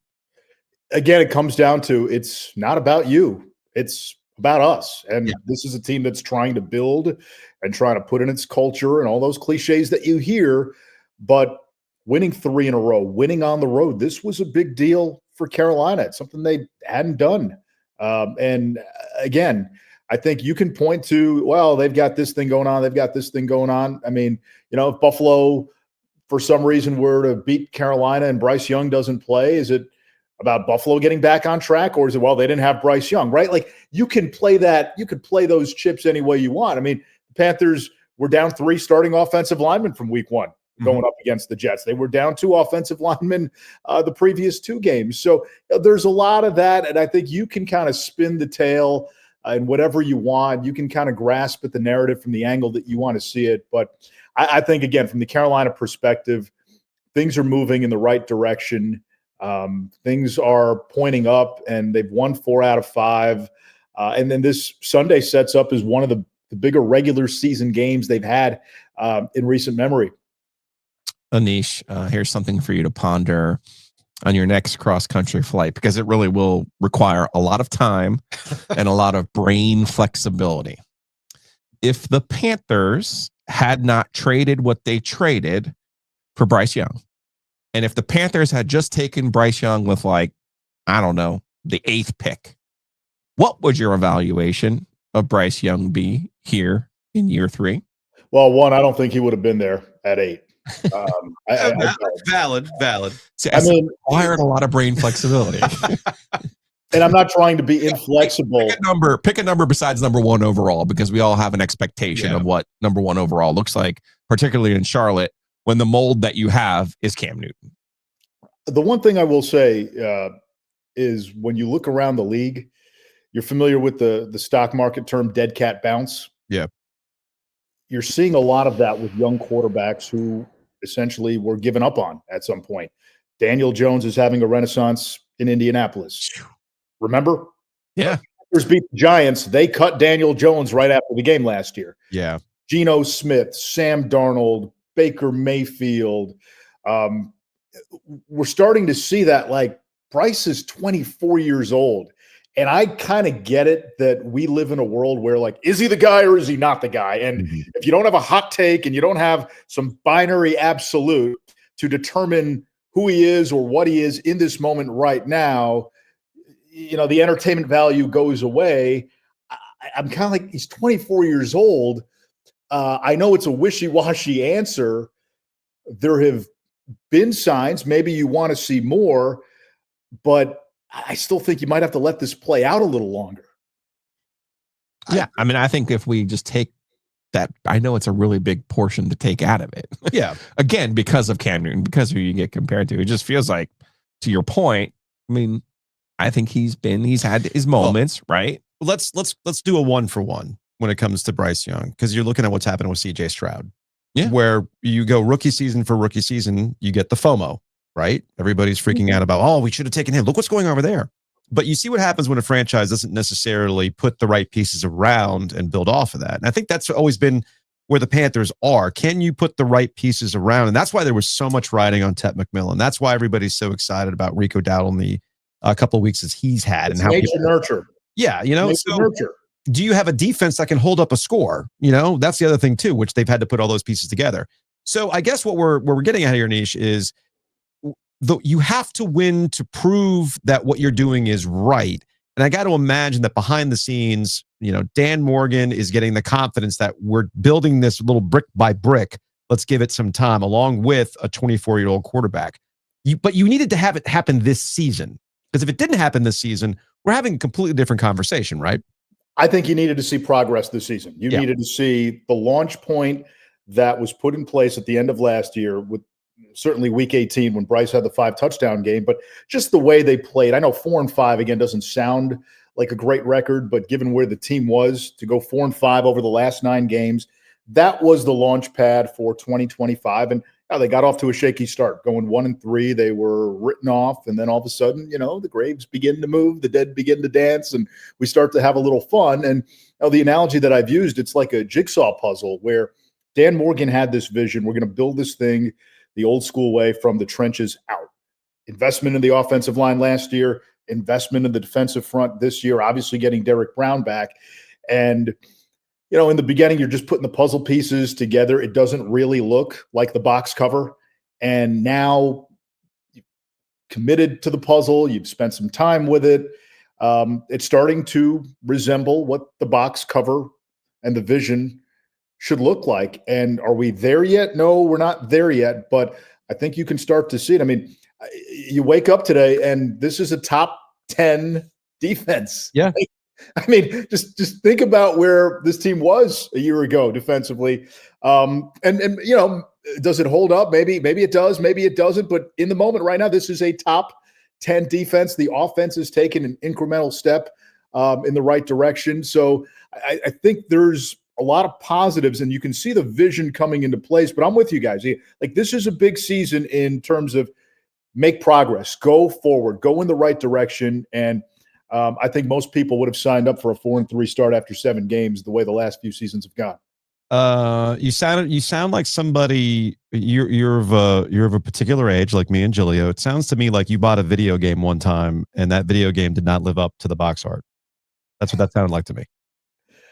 Again, it comes down to it's not about you. It's about us. And This is a team that's trying to build and trying to put in its culture and all those cliches that you hear. But winning 3 in a row, winning on the road, this was a big deal for Carolina. It's something they hadn't done. And again, I think you can point to, well, they've got this thing going on. They've got this thing going on. I mean, if Buffalo, for some reason, were to beat Carolina and Bryce Young doesn't play, is it about Buffalo getting back on track? Or is it, well, they didn't have Bryce Young, right? Like you can play that. You could play those chips any way you want. I mean, the Panthers were down 3 starting offensive linemen from week 1. Going up against the Jets. They were down 2 offensive linemen the previous 2 games. So there's a lot of that, and I think you can kind of spin the tale in whatever you want. You can kind of grasp at the narrative from the angle that you want to see it. But I think, again, from the Carolina perspective, things are moving in the right direction. Things are pointing up, and they've won 4 out of 5. And then this Sunday sets up as one of the bigger regular season games they've had in recent memory. Anish, here's something for you to ponder on your next cross-country flight, because it really will require a lot of time and a lot of brain flexibility. If the Panthers had not traded what they traded for Bryce Young, and if the Panthers had just taken Bryce Young with, like, I don't know, the 8th pick, what would your evaluation of Bryce Young be here in year 3? Well, one, I don't think he would have been there at 8. Valid. See, I mean, required a lot of brain flexibility. And I'm not trying to be inflexible. Pick a number besides number 1 overall, because we all have an expectation of what number 1 overall looks like, particularly in Charlotte, when the mold that you have is Cam Newton. The one thing I will say is when you look around the league, you're familiar with the stock market term dead cat bounce. Yeah. You're seeing a lot of that with young quarterbacks who essentially were given up on at some point. Daniel Jones is having a renaissance in Indianapolis. Remember? Yeah. The Panthers beat the Giants. They cut Daniel Jones right after the game last year. Yeah. Geno Smith, Sam Darnold, Baker Mayfield. We're starting to see that, like, Bryce is 24 years old. And I kind of get it that we live in a world where, like, is he the guy or is he not the guy? And if you don't have a hot take and you don't have some binary absolute to determine who he is or what he is in this moment right now, the entertainment value goes away. I'm kind of like, he's 24 years old. I know it's a wishy-washy answer. There have been signs. Maybe you want to see more, but I still think you might have to let this play out a little longer. Yeah. I mean, I think if we just take that, I know it's a really big portion to take out of it. Yeah. Again, because of Cam Newton, because of who you get compared to, it just feels like, to your point, I mean, I think he's had his moments, right? Let's do a 1-for-1 when it comes to Bryce Young, because you're looking at what's happening with CJ Stroud. Yeah. Where you go rookie season for rookie season, you get the FOMO. Right? Everybody's freaking out about, oh, we should have taken him. Look what's going on over there. But you see what happens when a franchise doesn't necessarily put the right pieces around and build off of that. And I think that's always been where the Panthers are. Can you put the right pieces around? And that's why there was so much riding on Tet McMillan. That's why everybody's so excited about Rico Dowdle and a couple of weeks as he's had, It's and how nature people, nurture. yeah, Nature so nurture. do you have a defense that can hold up a score? That's the other thing too, which they've had to put all those pieces together. So I guess what we're getting at here, Anish, is you have to win to prove that what you're doing is right. And I got to imagine that behind the scenes, Dan Morgan is getting the confidence that we're building this little brick by brick. Let's give it some time, along with a 24-year-old quarterback. But you needed to have it happen this season, because if it didn't happen this season, we're having a completely different conversation, right? I think you needed to see progress this season. You needed to see the launch point that was put in place at the end of last year, with certainly week 18 when Bryce had the 5-touchdown game, but just the way they played. I know 4-5 again doesn't sound like a great record, but given where the team was, to go 4-5 over the last 9 games, that was the launch pad for 2025. And they got off to a shaky start, going 1-3. They were written off, and then all of a sudden, the graves begin to move, the dead begin to dance, and we start to have a little fun. And the analogy that I've used, it's like a jigsaw puzzle where Dan Morgan had this vision. We're going to build this thing the old school way, from the trenches out. Investment in the offensive line last year, investment in the defensive front this year, obviously getting Derek Brown back. And in the beginning, you're just putting the puzzle pieces together. It doesn't really look like the box cover. And now you've committed to the puzzle. You've spent some time with it. It's starting to resemble what the box cover and the vision should look like. And are we there yet? No, we're not there yet. But I think you can start to see it. I mean, you wake up today and this is a top 10 defense. Yeah. I mean, just think about where this team was a year ago defensively. And does it hold up? Maybe it does, maybe it doesn't. But in the moment right now, this is a top 10 defense. The offense has taken an incremental step in the right direction. So I think there's a lot of positives, and you can see the vision coming into place. But I'm with you guys. Like, this is a big season in terms of make progress, go forward, go in the right direction. And I think most people would have signed up for a 4-3 start after 7 games, the way the last few seasons have gone. You sound like somebody, you're of a particular age, like me and Giglio. It sounds to me like you bought a video game one time and that video game did not live up to the box art. That's what that sounded like to me.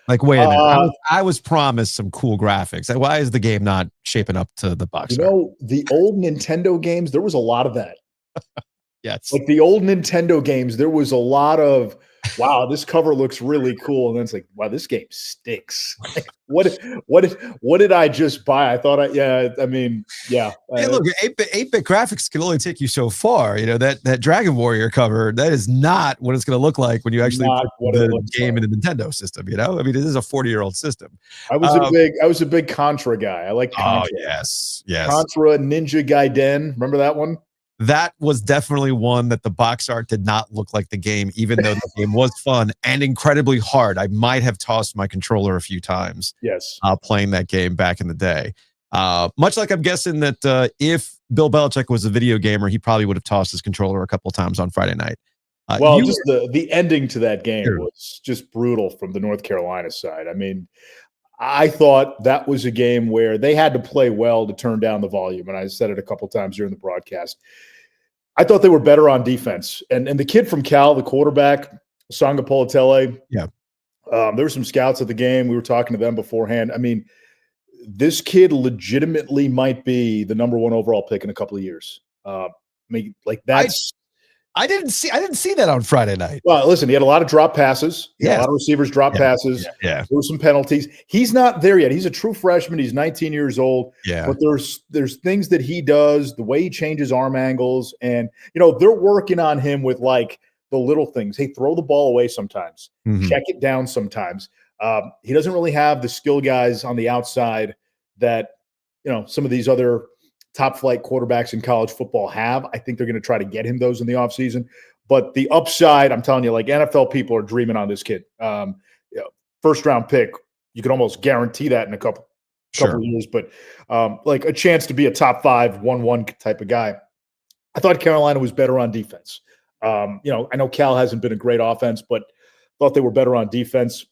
Like, wait a minute, I was promised some cool graphics. Like, why is the game not shaping up to the box art? The old Nintendo games, there was a lot of that. Yes. Like the old Nintendo games, there was a lot of, wow, this cover looks really cool. And then it's like, wow, this game stinks. What did I just buy? I thought, yeah. Hey, look, 8-bit graphics can only take you so far. That Dragon Warrior cover, that is not what it's going to look like when you actually put the game in the Nintendo system. I mean, it is a 40-year-old system. I was a big Contra guy. I like Contra. Oh, yes. Contra, Ninja Gaiden. Remember that one? That was definitely one that the box art did not look like the game, even though the game was fun and incredibly hard. I might have tossed my controller a few times. Yes. Playing that game back in the day. Much like I'm guessing that if Bill Belichick was a video gamer, he probably would have tossed his controller a couple of times on Friday night. Just the ending to that game was just brutal from the North Carolina side. I mean, I thought that was a game where they had to play well to turn down the volume. And I said it a couple times during the broadcast. I thought they were better on defense. And the kid from Cal, the quarterback, Sanga Politele. Yeah. There were some scouts at the game. We were talking to them beforehand. I mean, this kid legitimately might be the number 1 overall pick in a couple of years. I mean, like that's. I didn't see that on Friday night. Well, listen, he had a lot of drop passes. A lot of receivers drop passes. Yeah. There were some penalties. He's not there yet. He's a true freshman. He's 19 years old. Yeah. But there's things that he does, the way he changes arm angles, and they're working on him with like the little things. Hey, throw the ball away sometimes. Mm-hmm. Check it down sometimes. He doesn't really have the skill guys on the outside that some of these other top flight quarterbacks in college football have. I think they're going to try to get him those in the offseason. But the upside, I'm telling you, like NFL people are dreaming on this kid. First round pick, you can almost guarantee that in a couple of years. But like a chance to be a top 5, 1-1 type of guy. I thought Carolina was better on defense. I know Cal hasn't been a great offense, but thought they were better on defense.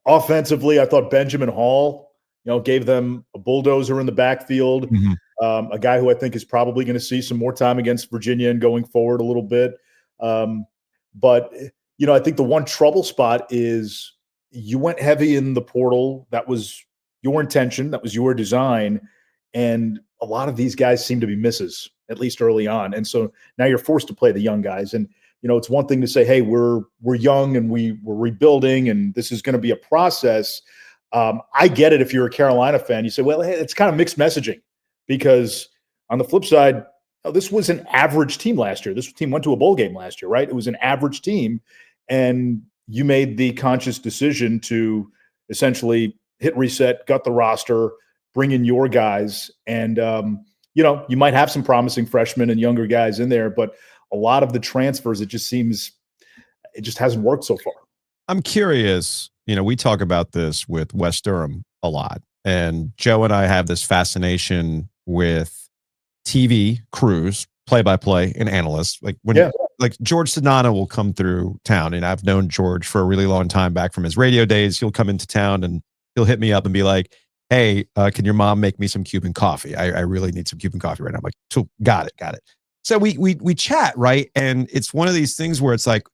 Offensively, I thought Benjamin Hall, gave them a bulldozer in the backfield. Mm-hmm. A guy who I think is probably going to see some more time against Virginia and going forward a little bit. But I think the one trouble spot is you went heavy in the portal. That was your intention. That was your design. And a lot of these guys seem to be misses, at least early on. And so now you're forced to play the young guys. And, it's one thing to say, hey, we're young and we're rebuilding and this is going to be a process. I get it if you're a Carolina fan. You say, well, hey, it's kind of mixed messaging because on the flip side, this was an average team last year. This team went to a bowl game last year, right? It was an average team. And you made the conscious decision to essentially hit reset, gut the roster, bring in your guys. And, you might have some promising freshmen and younger guys in there, but a lot of the transfers, it just hasn't worked so far. I'm curious, we talk about this with West Durham a lot, and Joe and I have this fascination with TV crews, play-by-play and analysts. Like like George Sedano will come through town, and I've known George for a really long time back from his radio days. He'll come into town and he'll hit me up and be like, hey, can your mom make me some Cuban coffee? I really need some Cuban coffee right now. I'm like, got it. So we chat, right? And it's one of these things where it's like,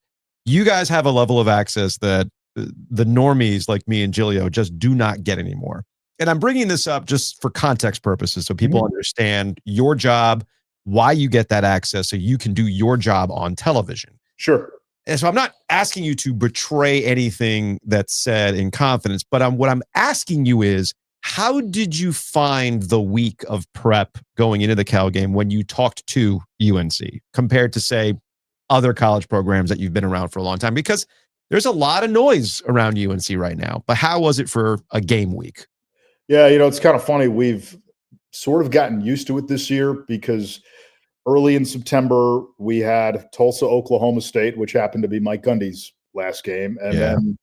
you guys have a level of access that the normies like me and Giglio just do not get anymore. And I'm bringing this up just for context purposes so people understand your job, why you get that access so you can do your job on television. Sure. And so I'm not asking you to betray anything that's said in confidence, but what I'm asking you is, how did you find the week of prep going into the Cal game when you talked to UNC compared to, say, other college programs that you've been around for a long time? Because there's a lot of noise around UNC right now, but how was it for a game week? Yeah, it's kind of funny. We've sort of gotten used to it this year because early in September, we had Tulsa, Oklahoma State, which happened to be Mike Gundy's last game. And then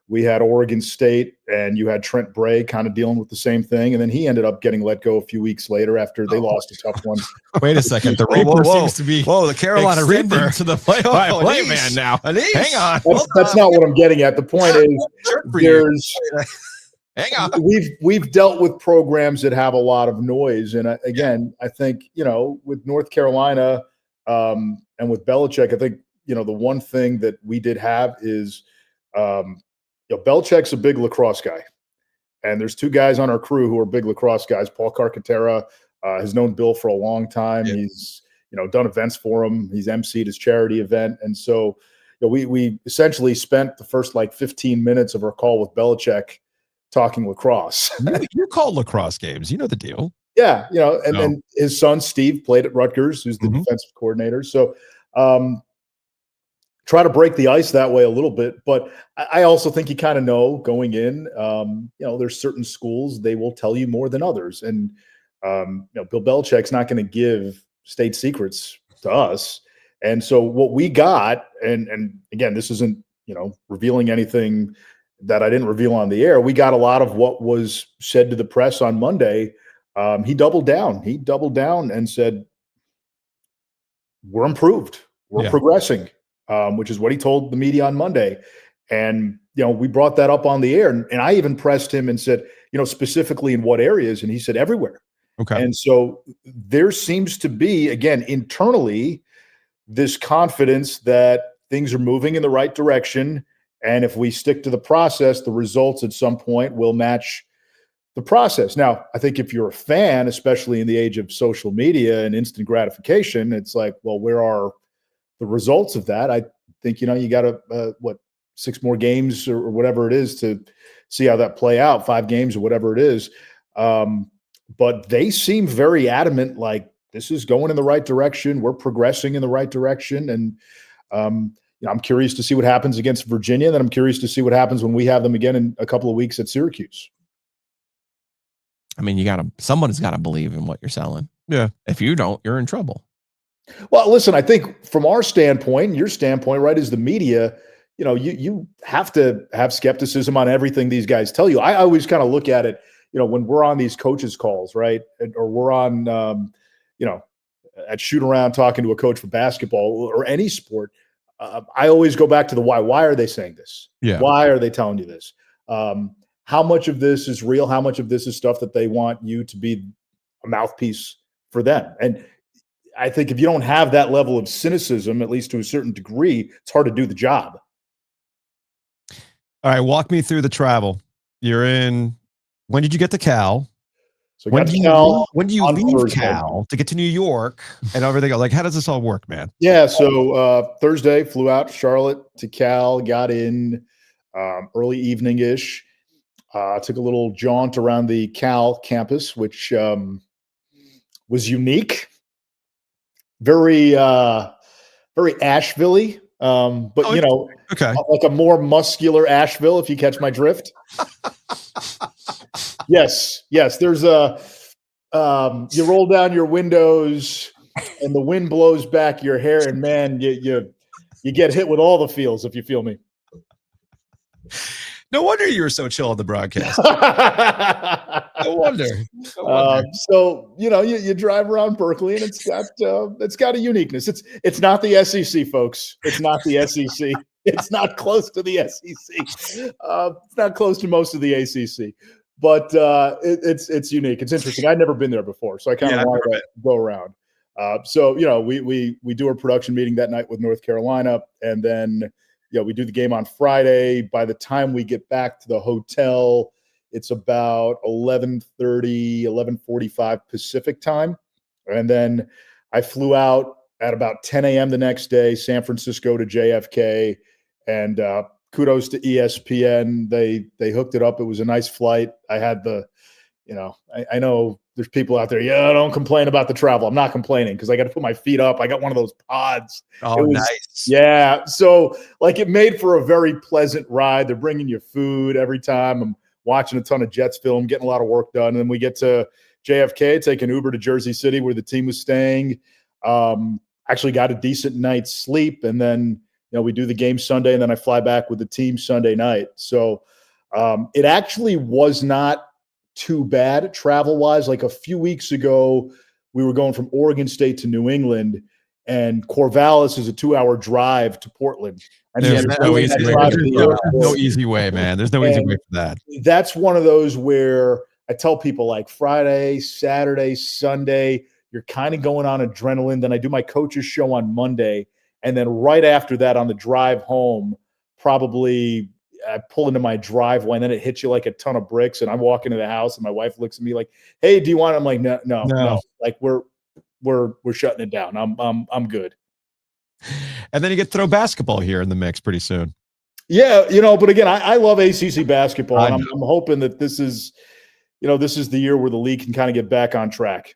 we had Oregon State, and you had Trent Bray kind of dealing with the same thing. And then he ended up getting let go a few weeks later after they lost a tough one. Wait a second. The Reaper seems to be the Carolina Reaper to the play-by-play man now. Anish. Hang on. That's not what I'm getting at. The point is Hang on. We've dealt with programs that have a lot of noise. And again, I think, with North Carolina and with Belichick, I think, the one thing that we did have is Belichick's a big lacrosse guy. And there's two guys on our crew who are big lacrosse guys. Paul Carcaterra has known Bill for a long time. Yeah. He's, done events for him. He's emceed his charity event. And so we essentially spent the first 15 minutes of our call with Belichick talking lacrosse. You call lacrosse games. You know the deal. Yeah. And then his son, Steve, played at Rutgers, who's the defensive coordinator. So try to break the ice that way a little bit. But I also think you kind of know going in, there's certain schools, they will tell you more than others. And, Bill Belichick's not going to give state secrets to us. And so what we got, and again, this isn't, revealing anything that I didn't reveal on the air. We got a lot of what was said to the press on Monday. He doubled down. He doubled down and said, we're improved. We're progressing. Which is what he told the media on Monday. And, we brought that up on the air. And I even pressed him and said, specifically in what areas? And he said everywhere. Okay. And so there seems to be, again, internally, this confidence that things are moving in the right direction. And if we stick to the process, the results at some point will match the process. Now, I think if you're a fan, especially in the age of social media and instant gratification, it's like, well, where are the results of that? I think, you got to, 6 more games or whatever it is to see how that play out, 5 games or whatever it is. But they seem very adamant, like this is going in the right direction. We're progressing in the right direction. And I'm curious to see what happens against Virginia. Then I'm curious to see what happens when we have them again in a couple of weeks at Syracuse. I mean, someone's got to believe in what you're selling. Yeah. If you don't, you're in trouble. Well, listen, I think from our standpoint and your standpoint, right, as the media, you have to have skepticism on everything these guys tell you. I always kind of look at it, when we're on these coaches calls, right, or we're on, at shoot around talking to a coach for basketball or any sport. I always go back to the why. Why are they saying this? Yeah. Why are they telling you this? How much of this is real? How much of this is stuff that they want you to be a mouthpiece for them? And I think if you don't have that level of cynicism, at least to a certain degree, it's hard to do the job. All right, walk me through the travel. When did you get to Cal? So when do you leave Thursday. Cal to get to New York and everything else? Like, how does this all work, man? Yeah, so Thursday, flew out to Charlotte to Cal, got in early evening-ish. Took a little jaunt around the Cal campus, which was unique. Very, very Asheville-y, but okay, like a more muscular Asheville, if you catch my drift. Yes. There's you roll down your windows, and the wind blows back your hair, and man, you get hit with all the feels, if you feel me. No wonder you were so chill on the broadcast. No wonder. So you drive around Berkeley, and it's got a uniqueness. It's not the SEC, folks. It's not the SEC. It's not close to the SEC. It's not close to most of the ACC, but it's unique. It's interesting. I'd never been there before, so I kind of wanted to go around. So we do our production meeting that night with North Carolina, and then we do the game on Friday. By the time we get back to the hotel, it's about 11:30, 11:45 Pacific time. And then I flew out at about 10 a.m. the next day, San Francisco to JFK. And kudos to ESPN. They hooked it up. It was a nice flight. I had I know there's people out there, don't complain about the travel. I'm not complaining because I got to put my feet up. I got one of those pods. Oh, nice. Yeah. So it made for a very pleasant ride. They're bringing you food every time. I'm watching a ton of Jets film, getting a lot of work done. And then we get to JFK, take an Uber to Jersey City where the team was staying. Actually got a decent night's sleep. And then, we do the game Sunday, and then I fly back with the team Sunday night. So it actually was not too bad travel-wise. Like a few weeks ago, we were going from Oregon State to New England, and Corvallis is a 2-hour drive to Portland. There's no easy way, man. There's no easy way for that. That's one of those where I tell people, like, Friday, Saturday, Sunday, you're kind of going on adrenaline. Then I do my coach's show on Monday, and then right after that on the drive home, probably I pull into my driveway, and then it hits you like a ton of bricks. And I walk into the house, and my wife looks at me like, "Hey, do you want?" I'm like, "No. Like we're shutting it down. I'm good." And then you get to throw basketball here in the mix pretty soon. Yeah, but again, I love ACC basketball, and I'm hoping that this is the year where the league can kind of get back on track.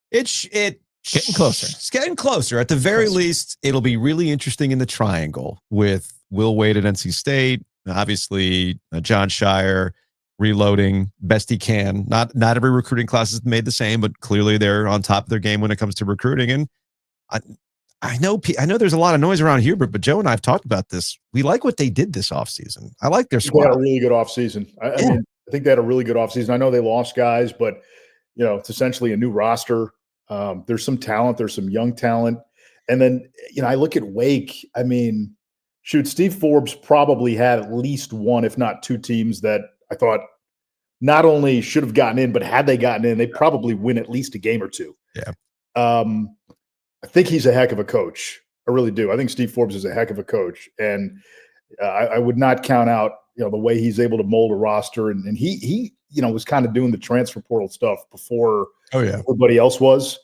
It's getting closer. It's getting closer. At the very least, it'll be really interesting in the triangle with Will Wade at NC State. Obviously, John Shire reloading best he can. Not every recruiting class is made the same, but clearly they're on top of their game when it comes to recruiting. And I know there's a lot of noise around here, but Joe and I have talked about this. We like what they did this offseason. I like their squad. They had a really good offseason. I mean, I think they had a really good offseason. I know they lost guys, but it's essentially a new roster. There's some talent. There's some young talent. And then, I look at Wake. I mean, shoot, Steve Forbes probably had at least one, if not two teams that I thought not only should have gotten in, but had they gotten in, they probably win at least a game or two. Yeah. I think he's a heck of a coach. I really do. I think Steve Forbes is a heck of a coach. And I would not count out, the way he's able to mold a roster. And he was kind of doing the transfer portal stuff before everybody else was.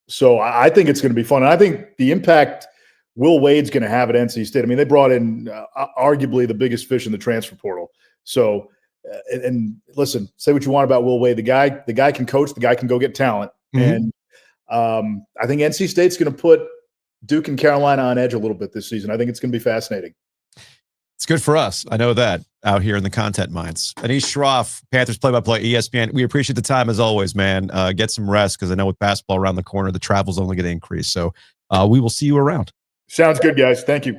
So I think it's going to be fun. And I think the impact Will Wade's going to have at NC State. I mean, they brought in arguably the biggest fish in the transfer portal. So, and listen, say what you want about Will Wade. The guy can coach. The guy can go get talent. Mm-hmm. And I think NC State's going to put Duke and Carolina on edge a little bit this season. I think it's going to be fascinating. It's good for us. I know that out here in the content mines. Anish Shroff, Panthers play-by-play, ESPN. We appreciate the time as always, man. Get some rest because I know with basketball around the corner, the travel's only going to increase. So we will see you around. Sounds good, guys. Thank you.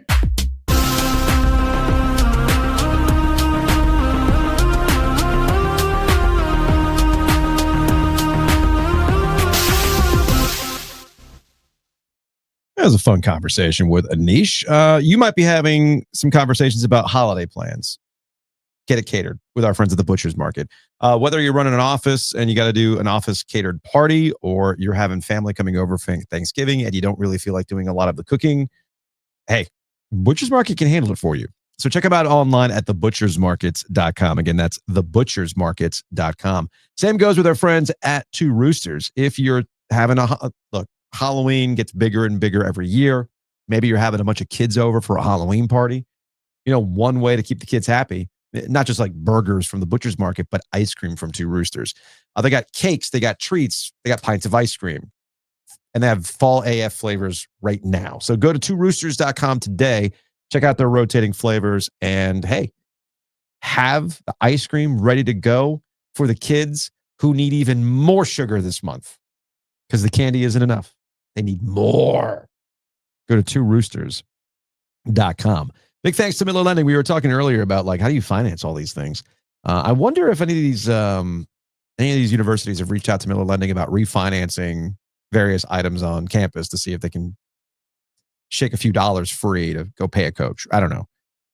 That was a fun conversation with Anish. You might be having some conversations about holiday plans. get it catered with our friends at the Butcher's Market. Whether you're running an office and you got to do an office catered party, or you're having family coming over for Thanksgiving and you don't really feel like doing a lot of the cooking, hey, Butcher's Market can handle it for you. So check them out online at thebutchersmarkets.com. Again, that's thebutchersmarkets.com. Same goes with our friends at Two Roosters. If you're having look, Halloween gets bigger and bigger every year. Maybe you're having a bunch of kids over for a Halloween party. One way to keep the kids happy, not just like burgers from the Butcher's Market, but ice cream from Two Roosters. They got cakes, they got treats, they got pints of ice cream, and they have fall AF flavors right now. So go to tworoosters.com today, check out their rotating flavors, and hey, have the ice cream ready to go for the kids who need even more sugar this month, because the candy isn't enough. They need more. Go to tworoosters.com. Big thanks to Miller Lending. We were talking earlier about how do you finance all these things. I wonder if any of these universities have reached out to Miller Lending about refinancing various items on campus to see if they can shake a few dollars free to go pay a coach. I don't know.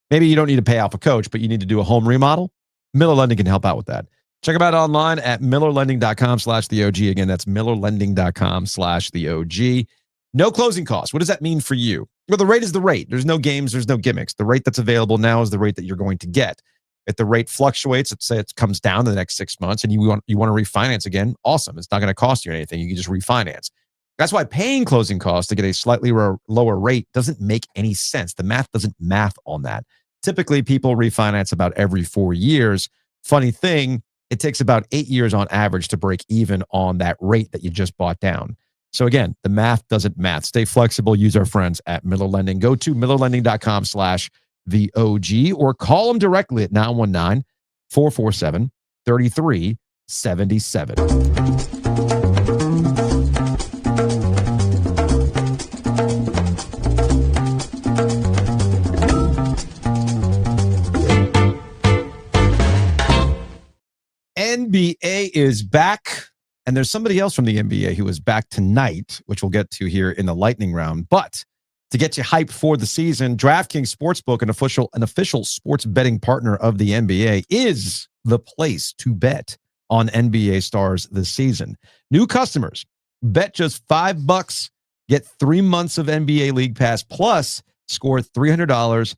Maybe you don't need to pay off a coach, but you need to do a home remodel. Miller Lending can help out with that. Check them out online at millerlending.com/theog. Again, that's millerlending.com/theog. No closing costs. What does that mean for you? Well, the rate is the rate. There's no games. There's no gimmicks. The rate that's available now is the rate that you're going to get. If the rate fluctuates, let's say it comes down in the next 6 months and you want to refinance again, awesome. It's not going to cost you anything. You can just refinance. That's why paying closing costs to get a slightly lower rate doesn't make any sense. The math doesn't math on that. Typically, people refinance about every 4 years. Funny thing, it takes about 8 years on average to break even on that rate that you just bought down. So again, the math doesn't math. Stay flexible. Use our friends at Miller Lending. Go to millerlending.com/theog or call them directly at 919-447-3377. NBA is back. And there's somebody else from the NBA who is back tonight, which we'll get to here in the lightning round. But to get you hyped for the season, DraftKings Sportsbook, an official sports betting partner of the NBA, is the place to bet on NBA stars this season. New customers, bet just $5, get 3 months of NBA League Pass, plus score $300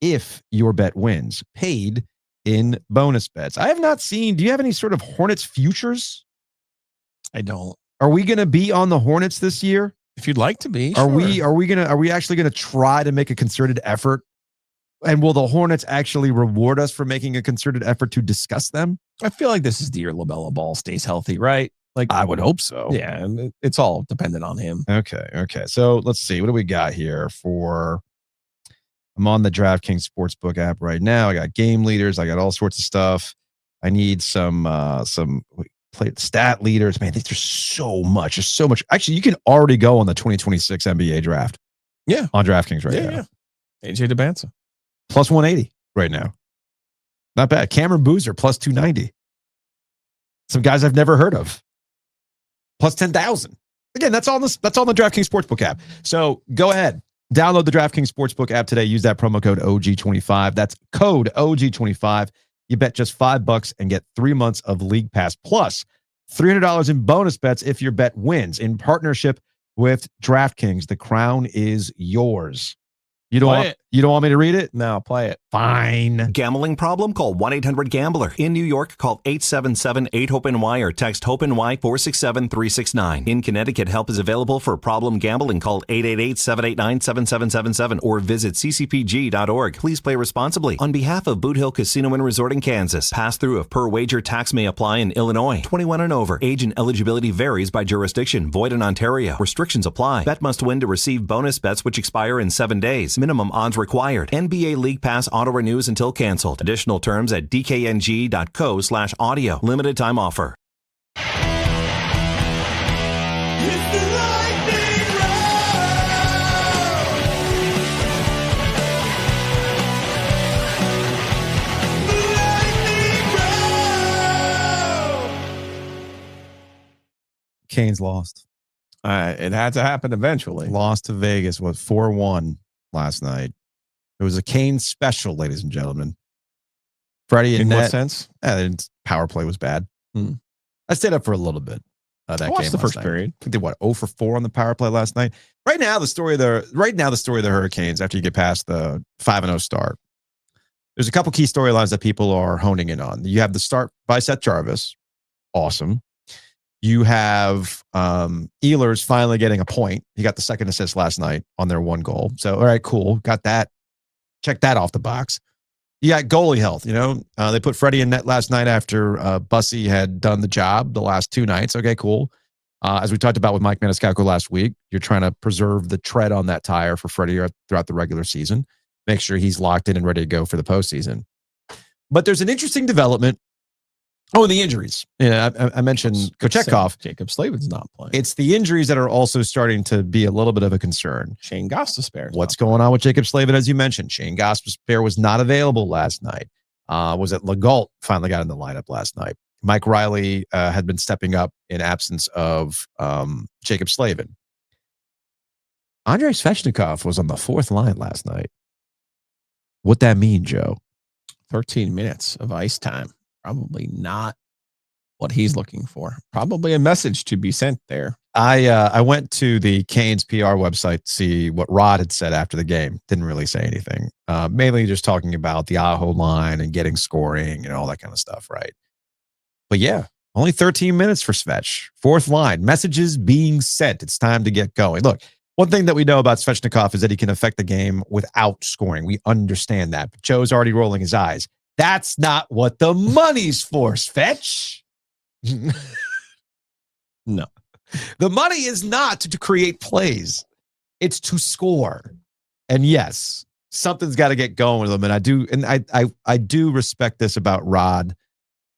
if your bet wins, paid in bonus bets. I have not seen, do you have any sort of Hornets futures? I don't. Are we going to be on the Hornets this year? If you'd like to be, are sure. we actually going to try to make a concerted effort? And will the Hornets actually reward us for making a concerted effort to discuss them? I feel like this is the year LaMelo Ball stays healthy, right? I would hope so. Yeah, it's all dependent on him. Okay. So let's see. What do we got here I'm on the DraftKings Sportsbook app right now. I got game leaders. I got all sorts of stuff. I need some stat leaders. Man, there's so much. There's so much. Actually, you can already go on the 2026 NBA draft. Yeah. On DraftKings right now. Yeah. AJ DeBanza. Plus 180 right now. Not bad. Cameron Boozer, plus 290. Some guys I've never heard of. Plus 10,000. Again, that's on the DraftKings Sportsbook app. So go ahead. Download the DraftKings Sportsbook app today. Use that promo code OG25. That's code OG25. You bet just $5 and get 3 months of League Pass plus $300 in bonus bets if your bet wins. In partnership with DraftKings, the crown is yours. You don't want me to read it? No, play it. Fine. Gambling problem? Call 1-800-GAMBLER. In New York, call 877-8-HOPE-NY or text HOPE-NY 467-369. In Connecticut, help is available for problem gambling. Call 888-789-7777 or visit ccpg.org. Please play responsibly. On behalf of Boot Hill Casino and Resort in Kansas, pass-through of per-wager tax may apply in Illinois. 21 and over. Age and eligibility varies by jurisdiction. Void in Ontario. Restrictions apply. Bet must win to receive bonus bets which expire in 7 days. Minimum odds required. NBA League Pass auto renews until canceled. Additional terms at dkng.co/audio. Limited time offer. Canes lost. It had to happen eventually. Lost to Vegas, 4-1 last night. It was a Canes special, ladies and gentlemen. Freddie and In what net. sense? Power play was bad. Hmm. I stayed up for a little bit. That I game watched the last first night. period. I think they what 0 for 4 on the power play last night. Right now, the story of the Hurricanes after you get past the 5-0 start. There's a couple key storylines that people are honing in on. You have the start by Seth Jarvis, awesome. You have Ehlers finally getting a point. He got the second assist last night on their one goal. So all right, cool, got that. Check that off the box. You got goalie health. They put Freddie in net last night after Bussy had done the job the last 2 nights. Okay, cool. As we talked about with Mike Maniscalco last week, you're trying to preserve the tread on that tire for Freddie throughout the regular season. Make sure he's locked in and ready to go for the postseason. But there's an interesting development. Oh, and the injuries. I mentioned Kochetkov. Jacob Slavin's not playing. It's the injuries that are also starting to be a little bit of a concern. Shane Gostisbehere. What's going on with Jacob Slavin, as you mentioned? Shane Gostisbehere was not available last night. Was it Legault finally got in the lineup last night? Mike Riley had been stepping up in absence of Jacob Slavin. Andrei Svechnikov was on the 4th line last night. What that mean, Joe? 13 minutes of ice time. Probably not what he's looking for. Probably a message to be sent there. I went to the Canes PR website to see what Rod had said after the game. Didn't really say anything. Mainly just talking about the Aho line and getting scoring and all that kind of stuff, right? But yeah, only 13 minutes for Svech. 4th line. Messages being sent. It's time to get going. Look, one thing that we know about Svechnikov is that he can affect the game without scoring. We understand that. But Joe's already rolling his eyes. That's not what the money's for, Svech. No. The money is not to create plays. It's to score. And yes, something's got to get going with them. And I do respect this about Rod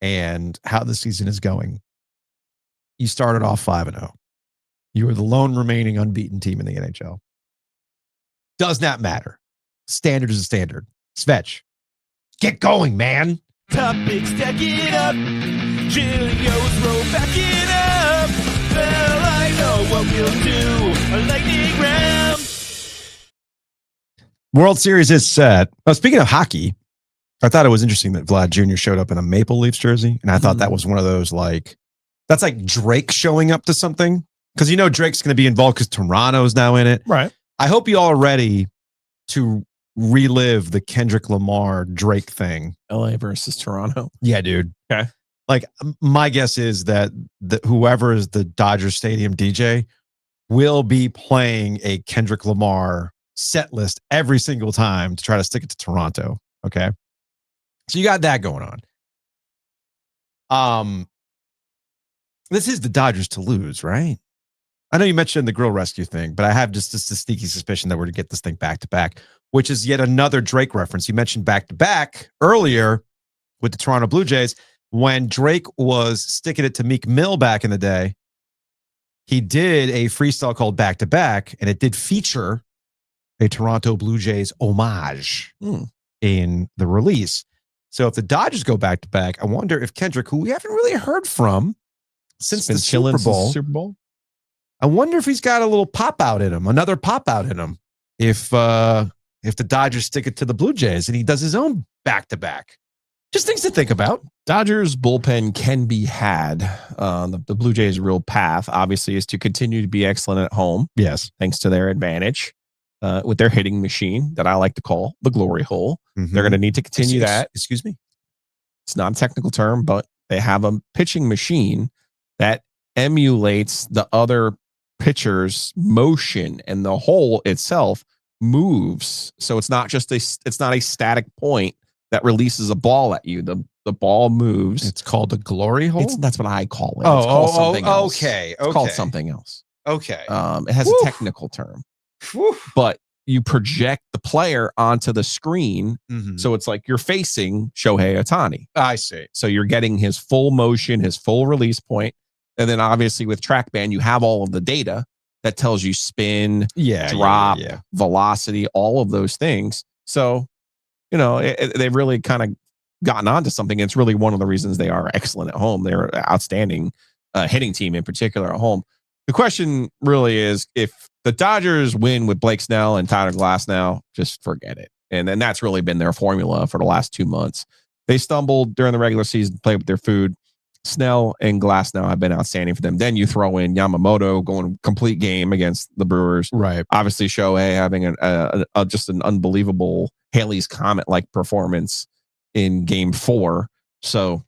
and how the season is going. You started off 5-0. You are the lone remaining unbeaten team in the NHL. Does not matter. Standard is a standard. Svech, get going, man. Topics stack it up. Giglio's roll back it up. Well, I know what we'll do. A lightning round. World Series is set. Speaking of hockey, I thought it was interesting that Vlad Jr. showed up in a Maple Leafs jersey. And I thought that was one of those that's like Drake showing up to something. Because Drake's going to be involved because Toronto's now in it. Right. I hope you all are ready to relive the Kendrick Lamar Drake thing. LA versus Toronto. Yeah, dude. Okay. My guess is that whoever is the Dodgers Stadium DJ will be playing a Kendrick Lamar set list every single time to try to stick it to Toronto. Okay. So you got that going on. This is the Dodgers to lose, right? I know you mentioned the grill rescue thing, but I have just a sneaky suspicion that we're to get this thing back to back, which is yet another Drake reference. You mentioned back to back earlier with the Toronto Blue Jays. When Drake was sticking it to Meek Mill back in the day, he did a freestyle called Back to Back, and it did feature a Toronto Blue Jays homage in the release. So if the Dodgers go back to back, I wonder if Kendrick, who we haven't really heard from since the Super Bowl, I wonder if he's got a little pop out in him, another pop out in him. If the Dodgers stick it to the Blue Jays and he does his own back to back, just things to think about. Dodgers bullpen can be had. The Blue Jays' real path, obviously, is to continue to be excellent at home. Yes, thanks to their advantage with their hitting machine that I like to call the glory hole. They're going to need to continue that. Excuse me. It's not a technical term, but they have a pitching machine that emulates the other pitcher's motion, and the hole itself moves. So it's not just it's not a static point that releases a ball at you. The ball moves. It's called a glory hole. That's what I call it. It's called something else. Okay. It's called something else. Okay. It has a technical term, but you project the player onto the screen. So it's like you're facing Shohei Ohtani. I see. So you're getting his full motion, his full release point. And then obviously with TrackMan, you have all of the data that tells you spin, drop, velocity, all of those things. So, they've really kind of gotten onto something. It's really one of the reasons they are excellent at home. They're an outstanding hitting team in particular at home. The question really is, if the Dodgers win with Blake Snell and Tyler Glasnow, just forget it. And then that's really been their formula for the last 2 months. They stumbled during the regular season, played with their food. Snell and Glasnow have been outstanding for them. Then you throw in Yamamoto going complete game against the Brewers. Right. Obviously, Shohei having just an unbelievable Haley's Comet-like performance in Game 4. So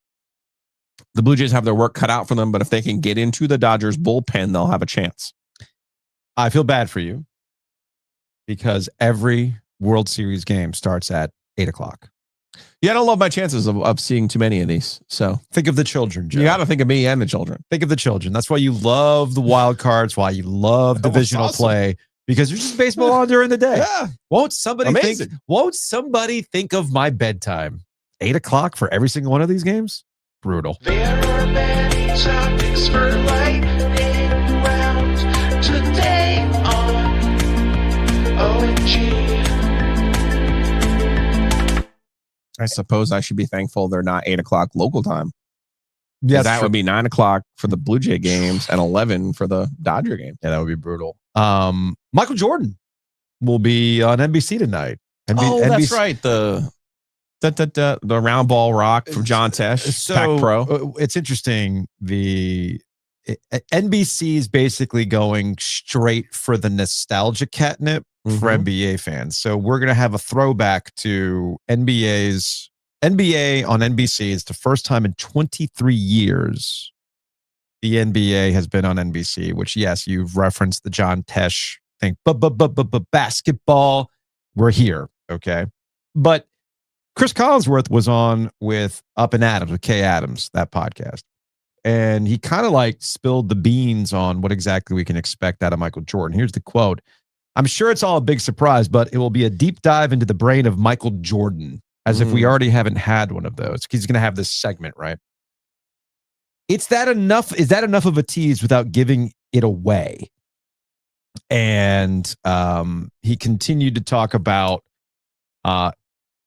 the Blue Jays have their work cut out for them, but if they can get into the Dodgers bullpen, they'll have a chance. I feel bad for you because every World Series game starts at 8:00. Yeah, I don't love my chances of seeing too many of these. So think of the children, Joe. You got to think of me and the children. Think of the children. That's why you love the wild cards, why you love divisional play, because there's just baseball on during the day. Yeah. Won't somebody think of my bedtime? 8:00 for every single one of these games? Brutal. There are many topics for lightning round today on OMG. I suppose I should be thankful they're not 8:00 local time. Yeah, that would be 9:00 for the Blue Jay games and 11 for the Dodger game. Yeah, that would be brutal. Michael Jordan will be on NBC tonight. That's right. The round ball rock from John Tesh, Pac Pro. It's interesting. NBC is basically going straight for the nostalgia catnip for NBA fans. So we're going to have a throwback to NBA on NBC. It's the first time in 23 years the NBA has been on NBC, which, yes, you've referenced the John Tesh thing. But basketball, we're here. Okay. But Chris Collinsworth was on with Up and Adams, with Kay Adams, that podcast. And he kind of like spilled the beans on what exactly we can expect out of Michael Jordan. Here's the quote. I'm sure it's all a big surprise, but it will be a deep dive into the brain of Michael Jordan, as if we already haven't had one of those. He's going to have this segment, right? Is that enough of a tease without giving it away? And he continued to talk about,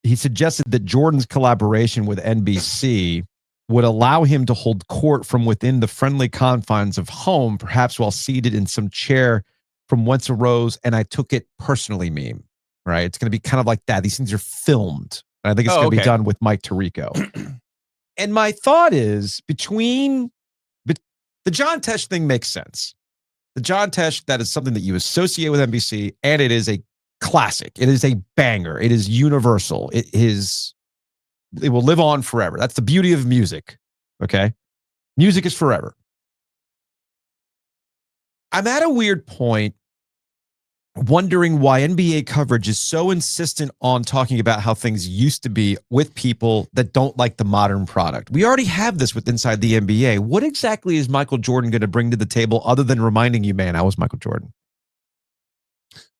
he suggested that Jordan's collaboration with NBC would allow him to hold court from within the friendly confines of home, perhaps while seated in some chair from whence arose, and I took it personally meme, right? It's going to be kind of like that. These things are filmed. And I think it's going to be done with Mike Tirico. And my thought is the John Tesh thing makes sense. The John Tesh, that is something that you associate with NBC, and it is a classic. It is a banger. It is universal. It will live on forever. That's the beauty of music. Okay. Music is forever. I'm at a weird point wondering why NBA coverage is so insistent on talking about how things used to be with people that don't like the modern product. We already have this with inside the NBA. What exactly is Michael Jordan going to bring to the table other than reminding you, man, I was Michael Jordan?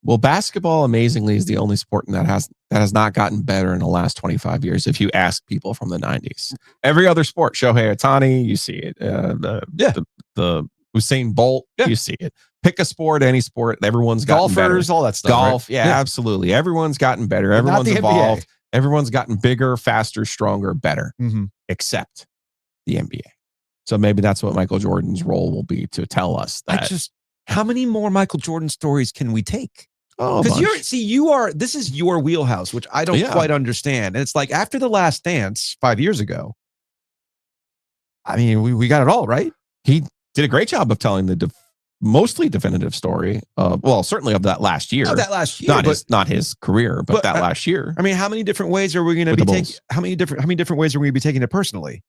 Well, basketball, amazingly, is the only sport that has not gotten better in the last 25 years. If you ask people from the 90s, every other sport, Shohei Ohtani, you see it. The Usain Bolt, you see it. Pick a sport, any sport, everyone's gotten golfers, better. All that stuff. Golf, right? Absolutely. Everyone's gotten better. Everyone's evolved. Everyone's gotten bigger, faster, stronger, better, except the NBA. So maybe that's what Michael Jordan's role will be, to tell us that. How many more Michael Jordan stories can we take? Oh, because this is your wheelhouse, which I don't quite understand. And it's like after The Last Dance 5 years ago, I mean, we got it all, right? He did a great job of telling the mostly definitive story. Certainly of that last year. Not his career, but that last year. I mean, how many different ways are we going to be taking? How many different ways are we going to be taking it personally?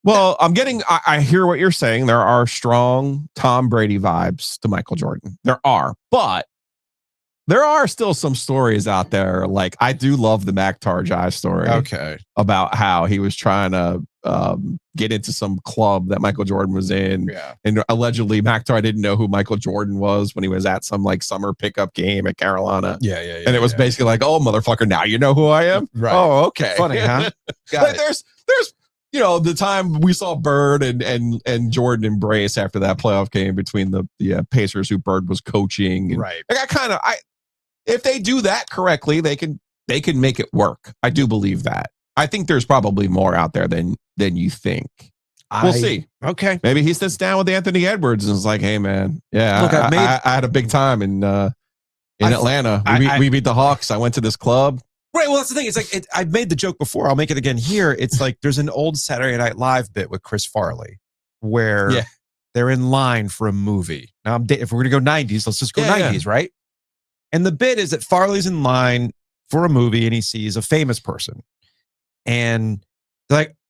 Well, I hear what you're saying. There are strong Tom Brady vibes to Michael Jordan. There are, but there are still some stories out there. Like, I do love the Mac Tarjai story. Okay. About how he was trying to get into some club that Michael Jordan was in. Yeah. And allegedly Mac Tarjai didn't know who Michael Jordan was when he was at some like summer pickup game at Carolina. Yeah. And it was basically like, oh, motherfucker, now you know who I am? Right. Oh, okay. Funny, huh? There's the time we saw Bird and Jordan embrace after that playoff game between the Pacers, who Bird was coaching. And, right. Like, if they do that correctly, they can make it work. I do believe that. I think there's probably more out there than you think. We'll see. Okay. Maybe he sits down with Anthony Edwards and is like, hey, man, look, I had a big time in Atlanta. We beat the Hawks. I went to this club. Right. Well, that's the thing. It's like I've made the joke before. I'll make it again here. It's like there's an old Saturday Night Live bit with Chris Farley where they're in line for a movie. Now, if we're going to go 90s, let's just go 90s, right? And the bit is that Farley's in line for a movie and he sees a famous person. And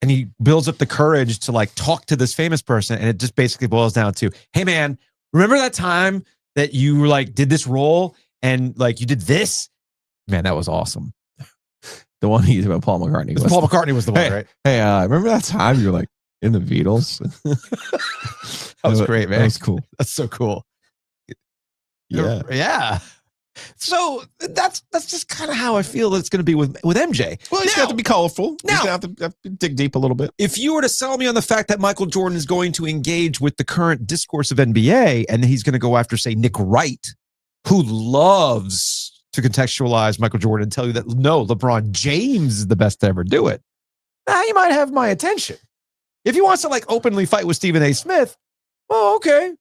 he builds up the courage to like talk to this famous person. And it just basically boils down to, hey man, remember that time that you like did this role and like you did this? Man, that was awesome. The one he's about Paul McCartney. Paul McCartney was the one, right? Hey, remember that time you were like in the Beatles? That was great, man. That was cool. That's so cool. Yeah. Yeah. So that's just kind of how I feel it's going to be with MJ. Well, he's got to be colorful. He's going to have to dig deep a little bit. If you were to sell me on the fact that Michael Jordan is going to engage with the current discourse of NBA and he's going to go after, say, Nick Wright, who loves to contextualize Michael Jordan and tell you that, no, LeBron James is the best to ever do it, now you might have my attention. If he wants to like openly fight with Stephen A. Smith, oh, okay.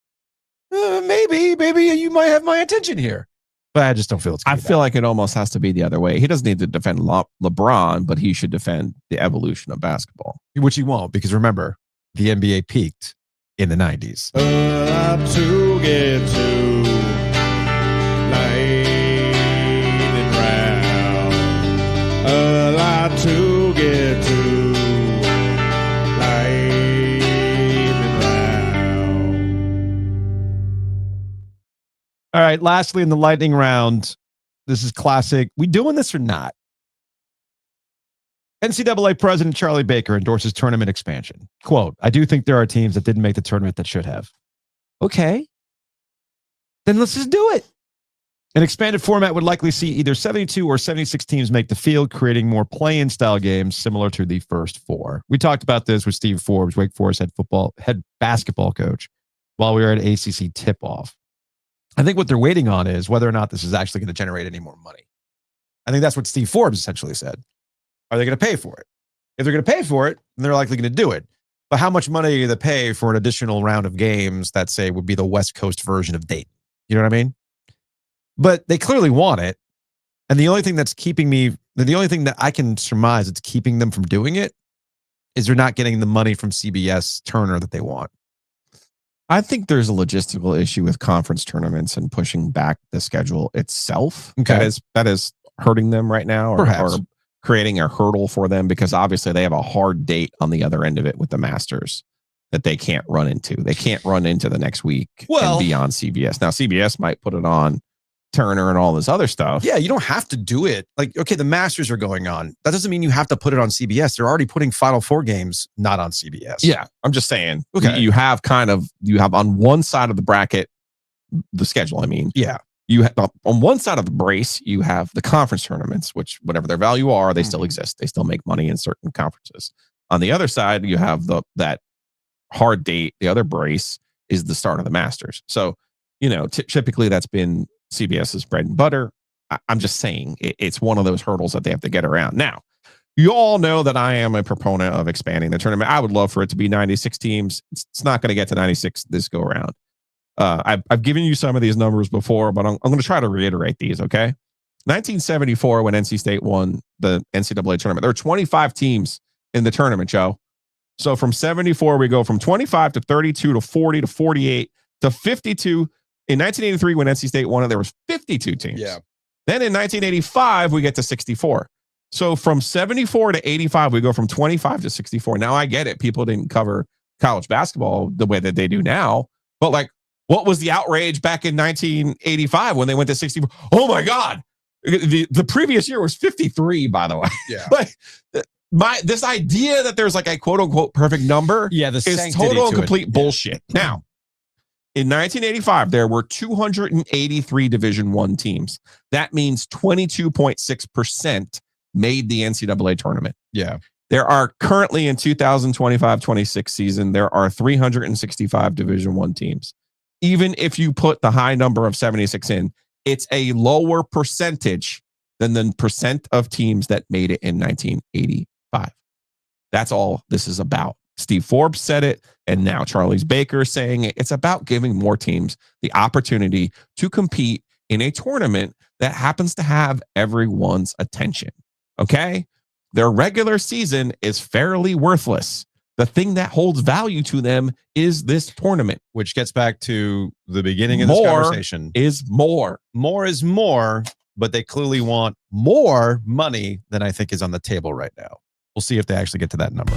Maybe you might have my attention here. But I just don't feel it's I feel like it almost has to be the other way. He doesn't need to defend LeBron, but he should defend the evolution of basketball. Which he won't, because remember, the NBA peaked in the 90s. To get to lightning round. A lot to get to lightning round. All right, lastly in the lightning round, this is classic. We doing this or not? NCAA President Charlie Baker endorses tournament expansion. Quote, I do think there are teams that didn't make the tournament that should have. Okay. Then let's just do it. An expanded format would likely see either 72 or 76 teams make the field, creating more play-in style games similar to the first four. We talked about this with Steve Forbes, Wake Forest head basketball coach, while we were at ACC tip-off. I think what they're waiting on is whether or not this is actually going to generate any more money. I think that's what Steve Forbes essentially said. Are they going to pay for it? If they're going to pay for it, then they're likely going to do it. But how much money are you going to pay for an additional round of games that, say, would be the West Coast version of Dayton? You know what I mean? But they clearly want it. And the only thing that I can surmise that's keeping them from doing it is they're not getting the money from CBS Turner that they want. I think there's a logistical issue with conference tournaments and pushing back the schedule itself. Okay. That is hurting them right now, or creating a hurdle for them, because obviously they have a hard date on the other end of it with the Masters that they can't run into. They can't run into the next week and be on CBS. Now, CBS might put it on Turner and all this other stuff. Yeah, you don't have to do it. Like, okay, the Masters are going on. That doesn't mean you have to put it on CBS. They're already putting Final Four games not on CBS. Yeah, I'm just saying. Okay. You have on one side of the bracket, the schedule, I mean. Yeah. You have on one side of the brace, you have the conference tournaments, which whatever their value are, they still exist. They still make money in certain conferences. On the other side, you have that hard date. The other brace is the start of the Masters. So, typically that's been CBS's bread and butter. I'm just saying it's one of those hurdles that they have to get around. Now, you all know that I am a proponent of expanding the tournament. I would love for it to be 96 teams. It's not going to get to 96 this go around. I've given you some of these numbers before, but I'm going to try to reiterate these, okay? 1974, when NC State won the NCAA tournament, there were 25 teams in the tournament, Joe. So from 74, we go from 25 to 32 to 40 to 48 to 52. In 1983, when NC State won it, there was 52 teams. Yeah. Then in 1985, we get to 64. So from 74 to 85, we go from 25 to 64. Now, I get it. People didn't cover college basketball the way that they do now. But, like, what was the outrage back in 1985 when they went to 64? Oh, my God. The previous year was 53, by the way. Yeah. Like, this idea that there's, like, a quote-unquote perfect number is total and complete bullshit. Now, in 1985, there were 283 Division I teams. That means 22.6% made the NCAA tournament. Yeah. There are currently in 2025-26 season, there are 365 Division I teams. Even if you put the high number of 76 in, it's a lower percentage than the percent of teams that made it in 1985. That's all this is about. Steve Forbes said it, and now Charlie Baker is saying it. It's about giving more teams the opportunity to compete in a tournament that happens to have everyone's attention. Okay. Their regular season is fairly worthless. The thing that holds value to them is this tournament. Which gets back to the beginning of this More conversation. is more. More is more, but they clearly want more money than I think is on the table right now. We'll see if they actually get to that number.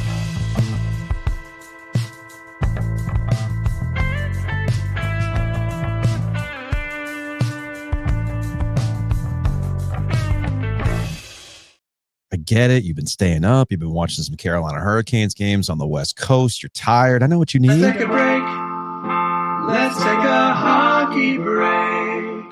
I get it. You've been staying up. You've been watching some Carolina Hurricanes games on the West Coast. You're tired. I know what you need. Let's take a break. Let's take a hockey break.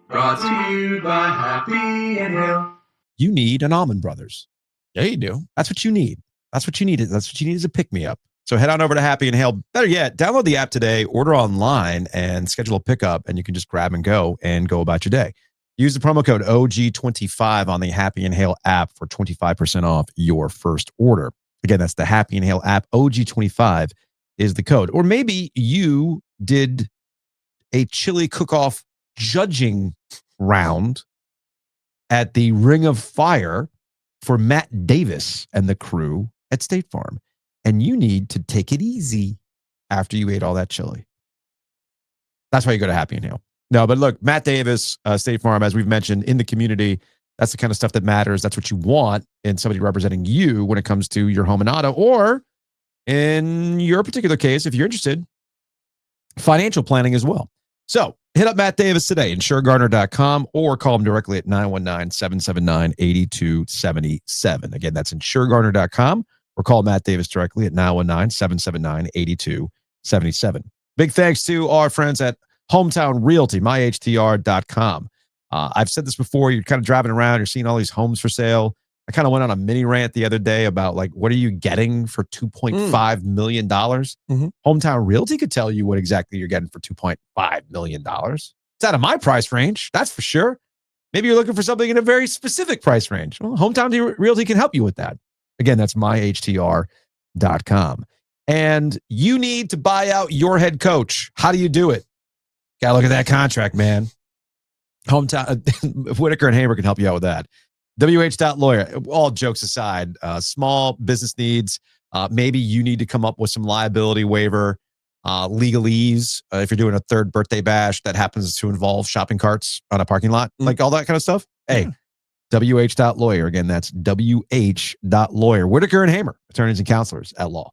Brought to you by Happy and Hill. You need an Almond Brothers. Yeah, you do. That's what you need. That's what you need. That's what you need is a pick-me-up. So head on over to Happy and Hail. Better yet, download the app today, order online, and schedule a pickup, and you can just grab and go about your day. Use the promo code OG25 on the Happy and Hail app for 25% off your first order. Again, that's the Happy and Hail app. OG25 is the code. Or maybe you did a chili cook-off judging round at the Ring of Fire for Matt Davis and the crew at State Farm. And you need to take it easy after you ate all that chili. That's why you go to Happy and Hail. No, but look, Matt Davis, State Farm, as we've mentioned, in the community, that's the kind of stuff that matters. That's what you want in somebody representing you when it comes to your home and auto, or in your particular case, if you're interested, financial planning as well. So hit up Matt Davis today, insuregartner.com, or call him directly at 919-779-8277. Again, that's insuregartner.com, or call Matt Davis directly at 919-779-8277. Big thanks to our friends at Hometown Realty, myhtr.com. I've said this before. You're kind of driving around. You're seeing all these homes for sale. I kind of went on a mini rant the other day about, like, what are you getting for $2.5 million? Hometown Realty could tell you what exactly you're getting for $2.5 million. It's out of my price range, that's for sure. Maybe you're looking for something in a very specific price range. Well, Hometown Realty can help you with that. Again, that's myhtr.com. And you need to buy out your head coach. How do you do it? Gotta look at that contract, man. Hometown Whitaker and Hamer can help you out with that. WH.lawyer. All jokes aside, small business needs. Maybe you need to come up with some liability waiver, legalese. If you're doing a third birthday bash that happens to involve shopping carts on a parking lot, like all that kind of stuff. Hey, WH.lawyer. Again, that's WH.lawyer. Whitaker and Hamer, attorneys and counselors at law.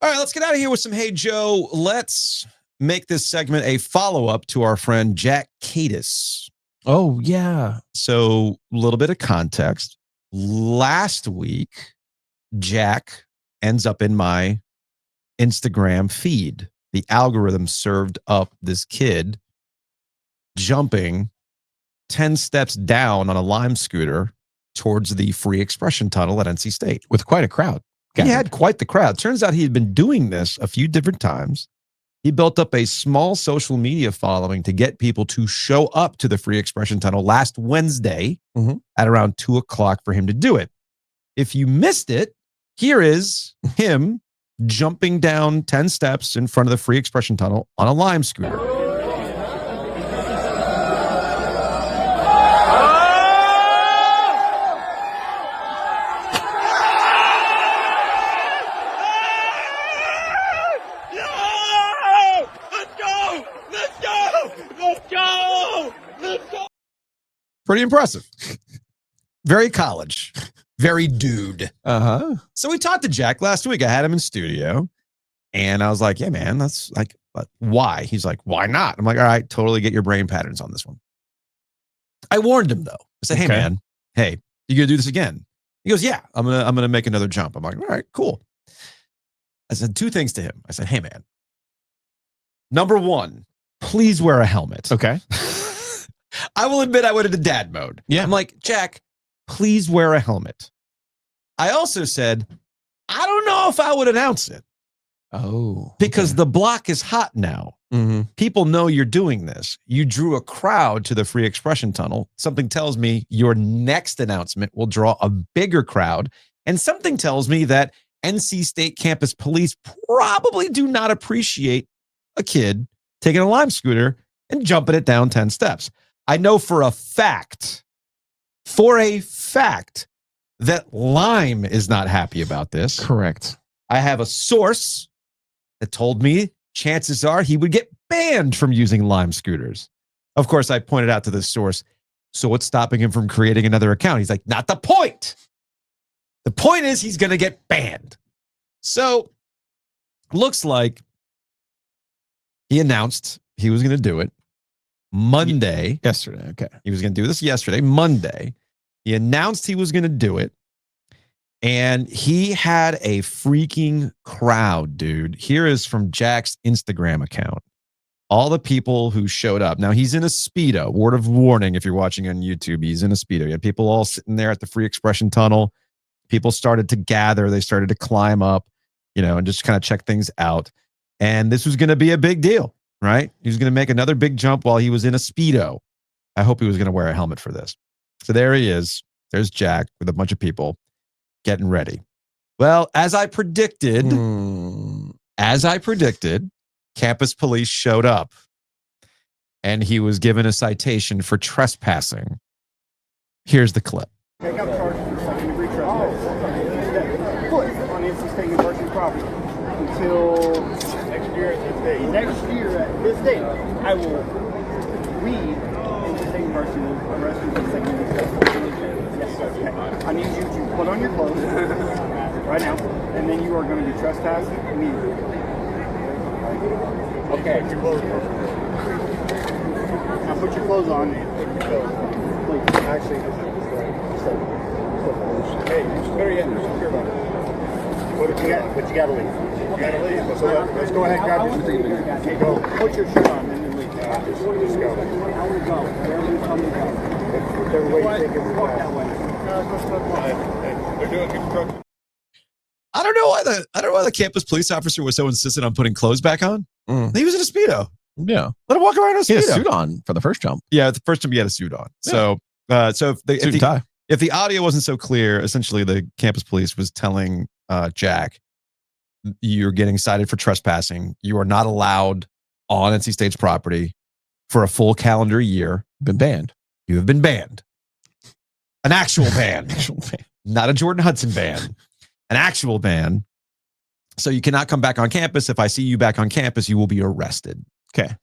All right, let's get out of here with some Hey Joe. Let's make this segment a follow-up to our friend Jack Kadis. Oh, yeah. So a little bit of context. Last week, Jack ends up in my Instagram feed. The algorithm served up this kid jumping 10 steps down on a Lime scooter towards the free expression tunnel at NC State With quite a crowd. He had quite the crowd. Turns out he had been doing this a few different times. He built up a small social media following to get people to show up to the free expression tunnel last Wednesday at around 2:00 for him to do it. If you missed it, here is him jumping down 10 steps in front of the free expression tunnel on a Lime scooter. Pretty impressive. Very college. Very dude. So we talked to Jack last week. I had him in studio. And I was like, yeah, man, that's like, why? He's like, why not? I'm like, all right, totally get your brain patterns on this one. I warned him, though. I said, hey, man, hey, you gonna do this again? He goes, yeah, I'm gonna make another jump. I'm like, all right, cool. I said two things to him. I said, hey, man, number one, please wear a helmet. Okay. I will admit I went into dad mode. Yeah. I'm like, Jack, please wear a helmet. I also said, I don't know if I would announce it. Oh. Because the block is hot now. People know you're doing this. You drew a crowd to the free expression tunnel. Something tells me your next announcement will draw a bigger crowd And something tells me that NC State campus police probably do not appreciate a kid taking a Lime scooter and jumping it down 10 steps. I know for a fact, that Lime is not happy about this. Correct. I have a source that told me chances are he would get banned from using Lime scooters. Of course, I pointed out to this source, so what's stopping him from creating another account? He's like, not the point. The point is he's going to get banned. So looks like he announced he was going to do it Monday. Yesterday. Okay. He was going to do this yesterday, Monday. He announced he was going to do it. And he had a freaking crowd, dude. Here is from Jack's Instagram account. All the people who showed up. Now, he's in a Speedo. Word of warning, if you're watching on YouTube, he's in a Speedo. You had people all sitting there at the Free Expression Tunnel. People started to gather. They started to climb up, and just kind of check things out. And this was going to be a big deal, right? He was going to make another big jump while he was in a Speedo. I hope he was going to wear a helmet for this. So there he is. There's Jack with a bunch of people getting ready. Well, as I predicted, campus police showed up and he was given a citation for trespassing. Here's the clip. Take up charges for second-degree trespass. Foot on NC State University property until next year at this date. Next year at this date, I will read NC State University will arrest you for second-degree trespass. Yes, sir. Okay. I need you to put on your clothes right now, and then you are going to be trespassing immediately. Okay. Now put your clothes on. Please. Actually, hey, very secure about it. But you gotta leave. You gotta leave. So let's go ahead and grab your thing. Okay, go. Put your shirt on and then leave. Just go. I want to go. Wherever you come to go. Whichever way you think it would walk that way. They're doing construction. I don't know why the campus police officer was so insistent on putting clothes back on. He was in a Speedo. Yeah. Let him walk around in a Speedo. He had a suit on for the first jump. Yeah, the first time he had a suit on. Yeah. So if the audio wasn't so clear, essentially the campus police was telling Jack, you're getting cited for trespassing. You are not allowed on NC State's property for a full calendar year. Been banned. You have been banned. An actual ban. Not a Jordan Hudson ban. An actual ban. So you cannot come back on campus. If I see you back on campus, you will be arrested. Okay.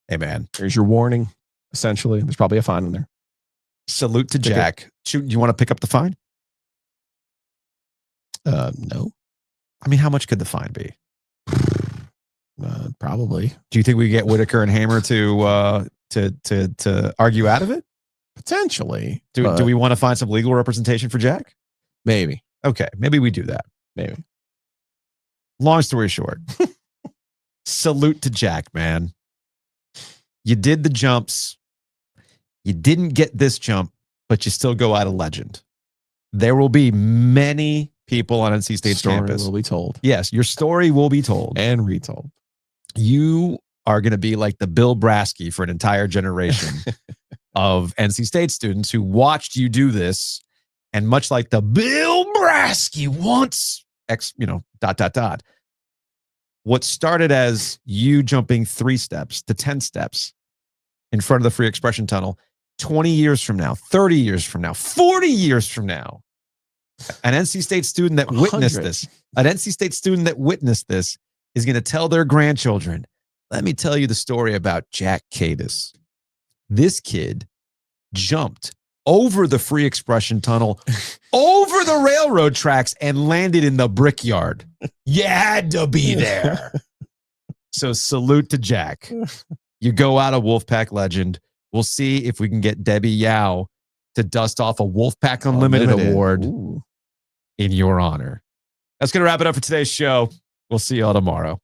Hey, man. Here's your warning, essentially. There's probably a fine in there. Salute to Jack. Do you want to pick up the fine? No. I mean, how much could the fine be? Probably. Do you think we get Whitaker and Hamer to argue out of it? Potentially. Do we want to find some legal representation for Jack? Maybe. Okay, maybe we do that. Maybe. Long story short, salute to Jack, man. You did the jumps. You didn't get this jump, but you still go out a legend. There will be many people on NC State's campus. Will be told. Yes, your story will be told. And retold. You are going to be like the Bill Brasky for an entire generation of NC State students who watched you do this. And much like the Bill Brasky once, what started as you jumping 3 steps to 10 steps in front of the Free Expression Tunnel, 20 years from now, 30 years from now, 40 years from now, an NC State student that witnessed this, is going to tell their grandchildren, let me tell you the story about Jack Kadis. This kid jumped over the Free Expression Tunnel, over the railroad tracks, and landed in the Brickyard. You had to be there. So salute to Jack. You go out a Wolfpack legend. We'll see if we can get Debbie Yao to dust off a Wolfpack Unlimited award in your honor. That's going to wrap it up for today's show. We'll see you all tomorrow.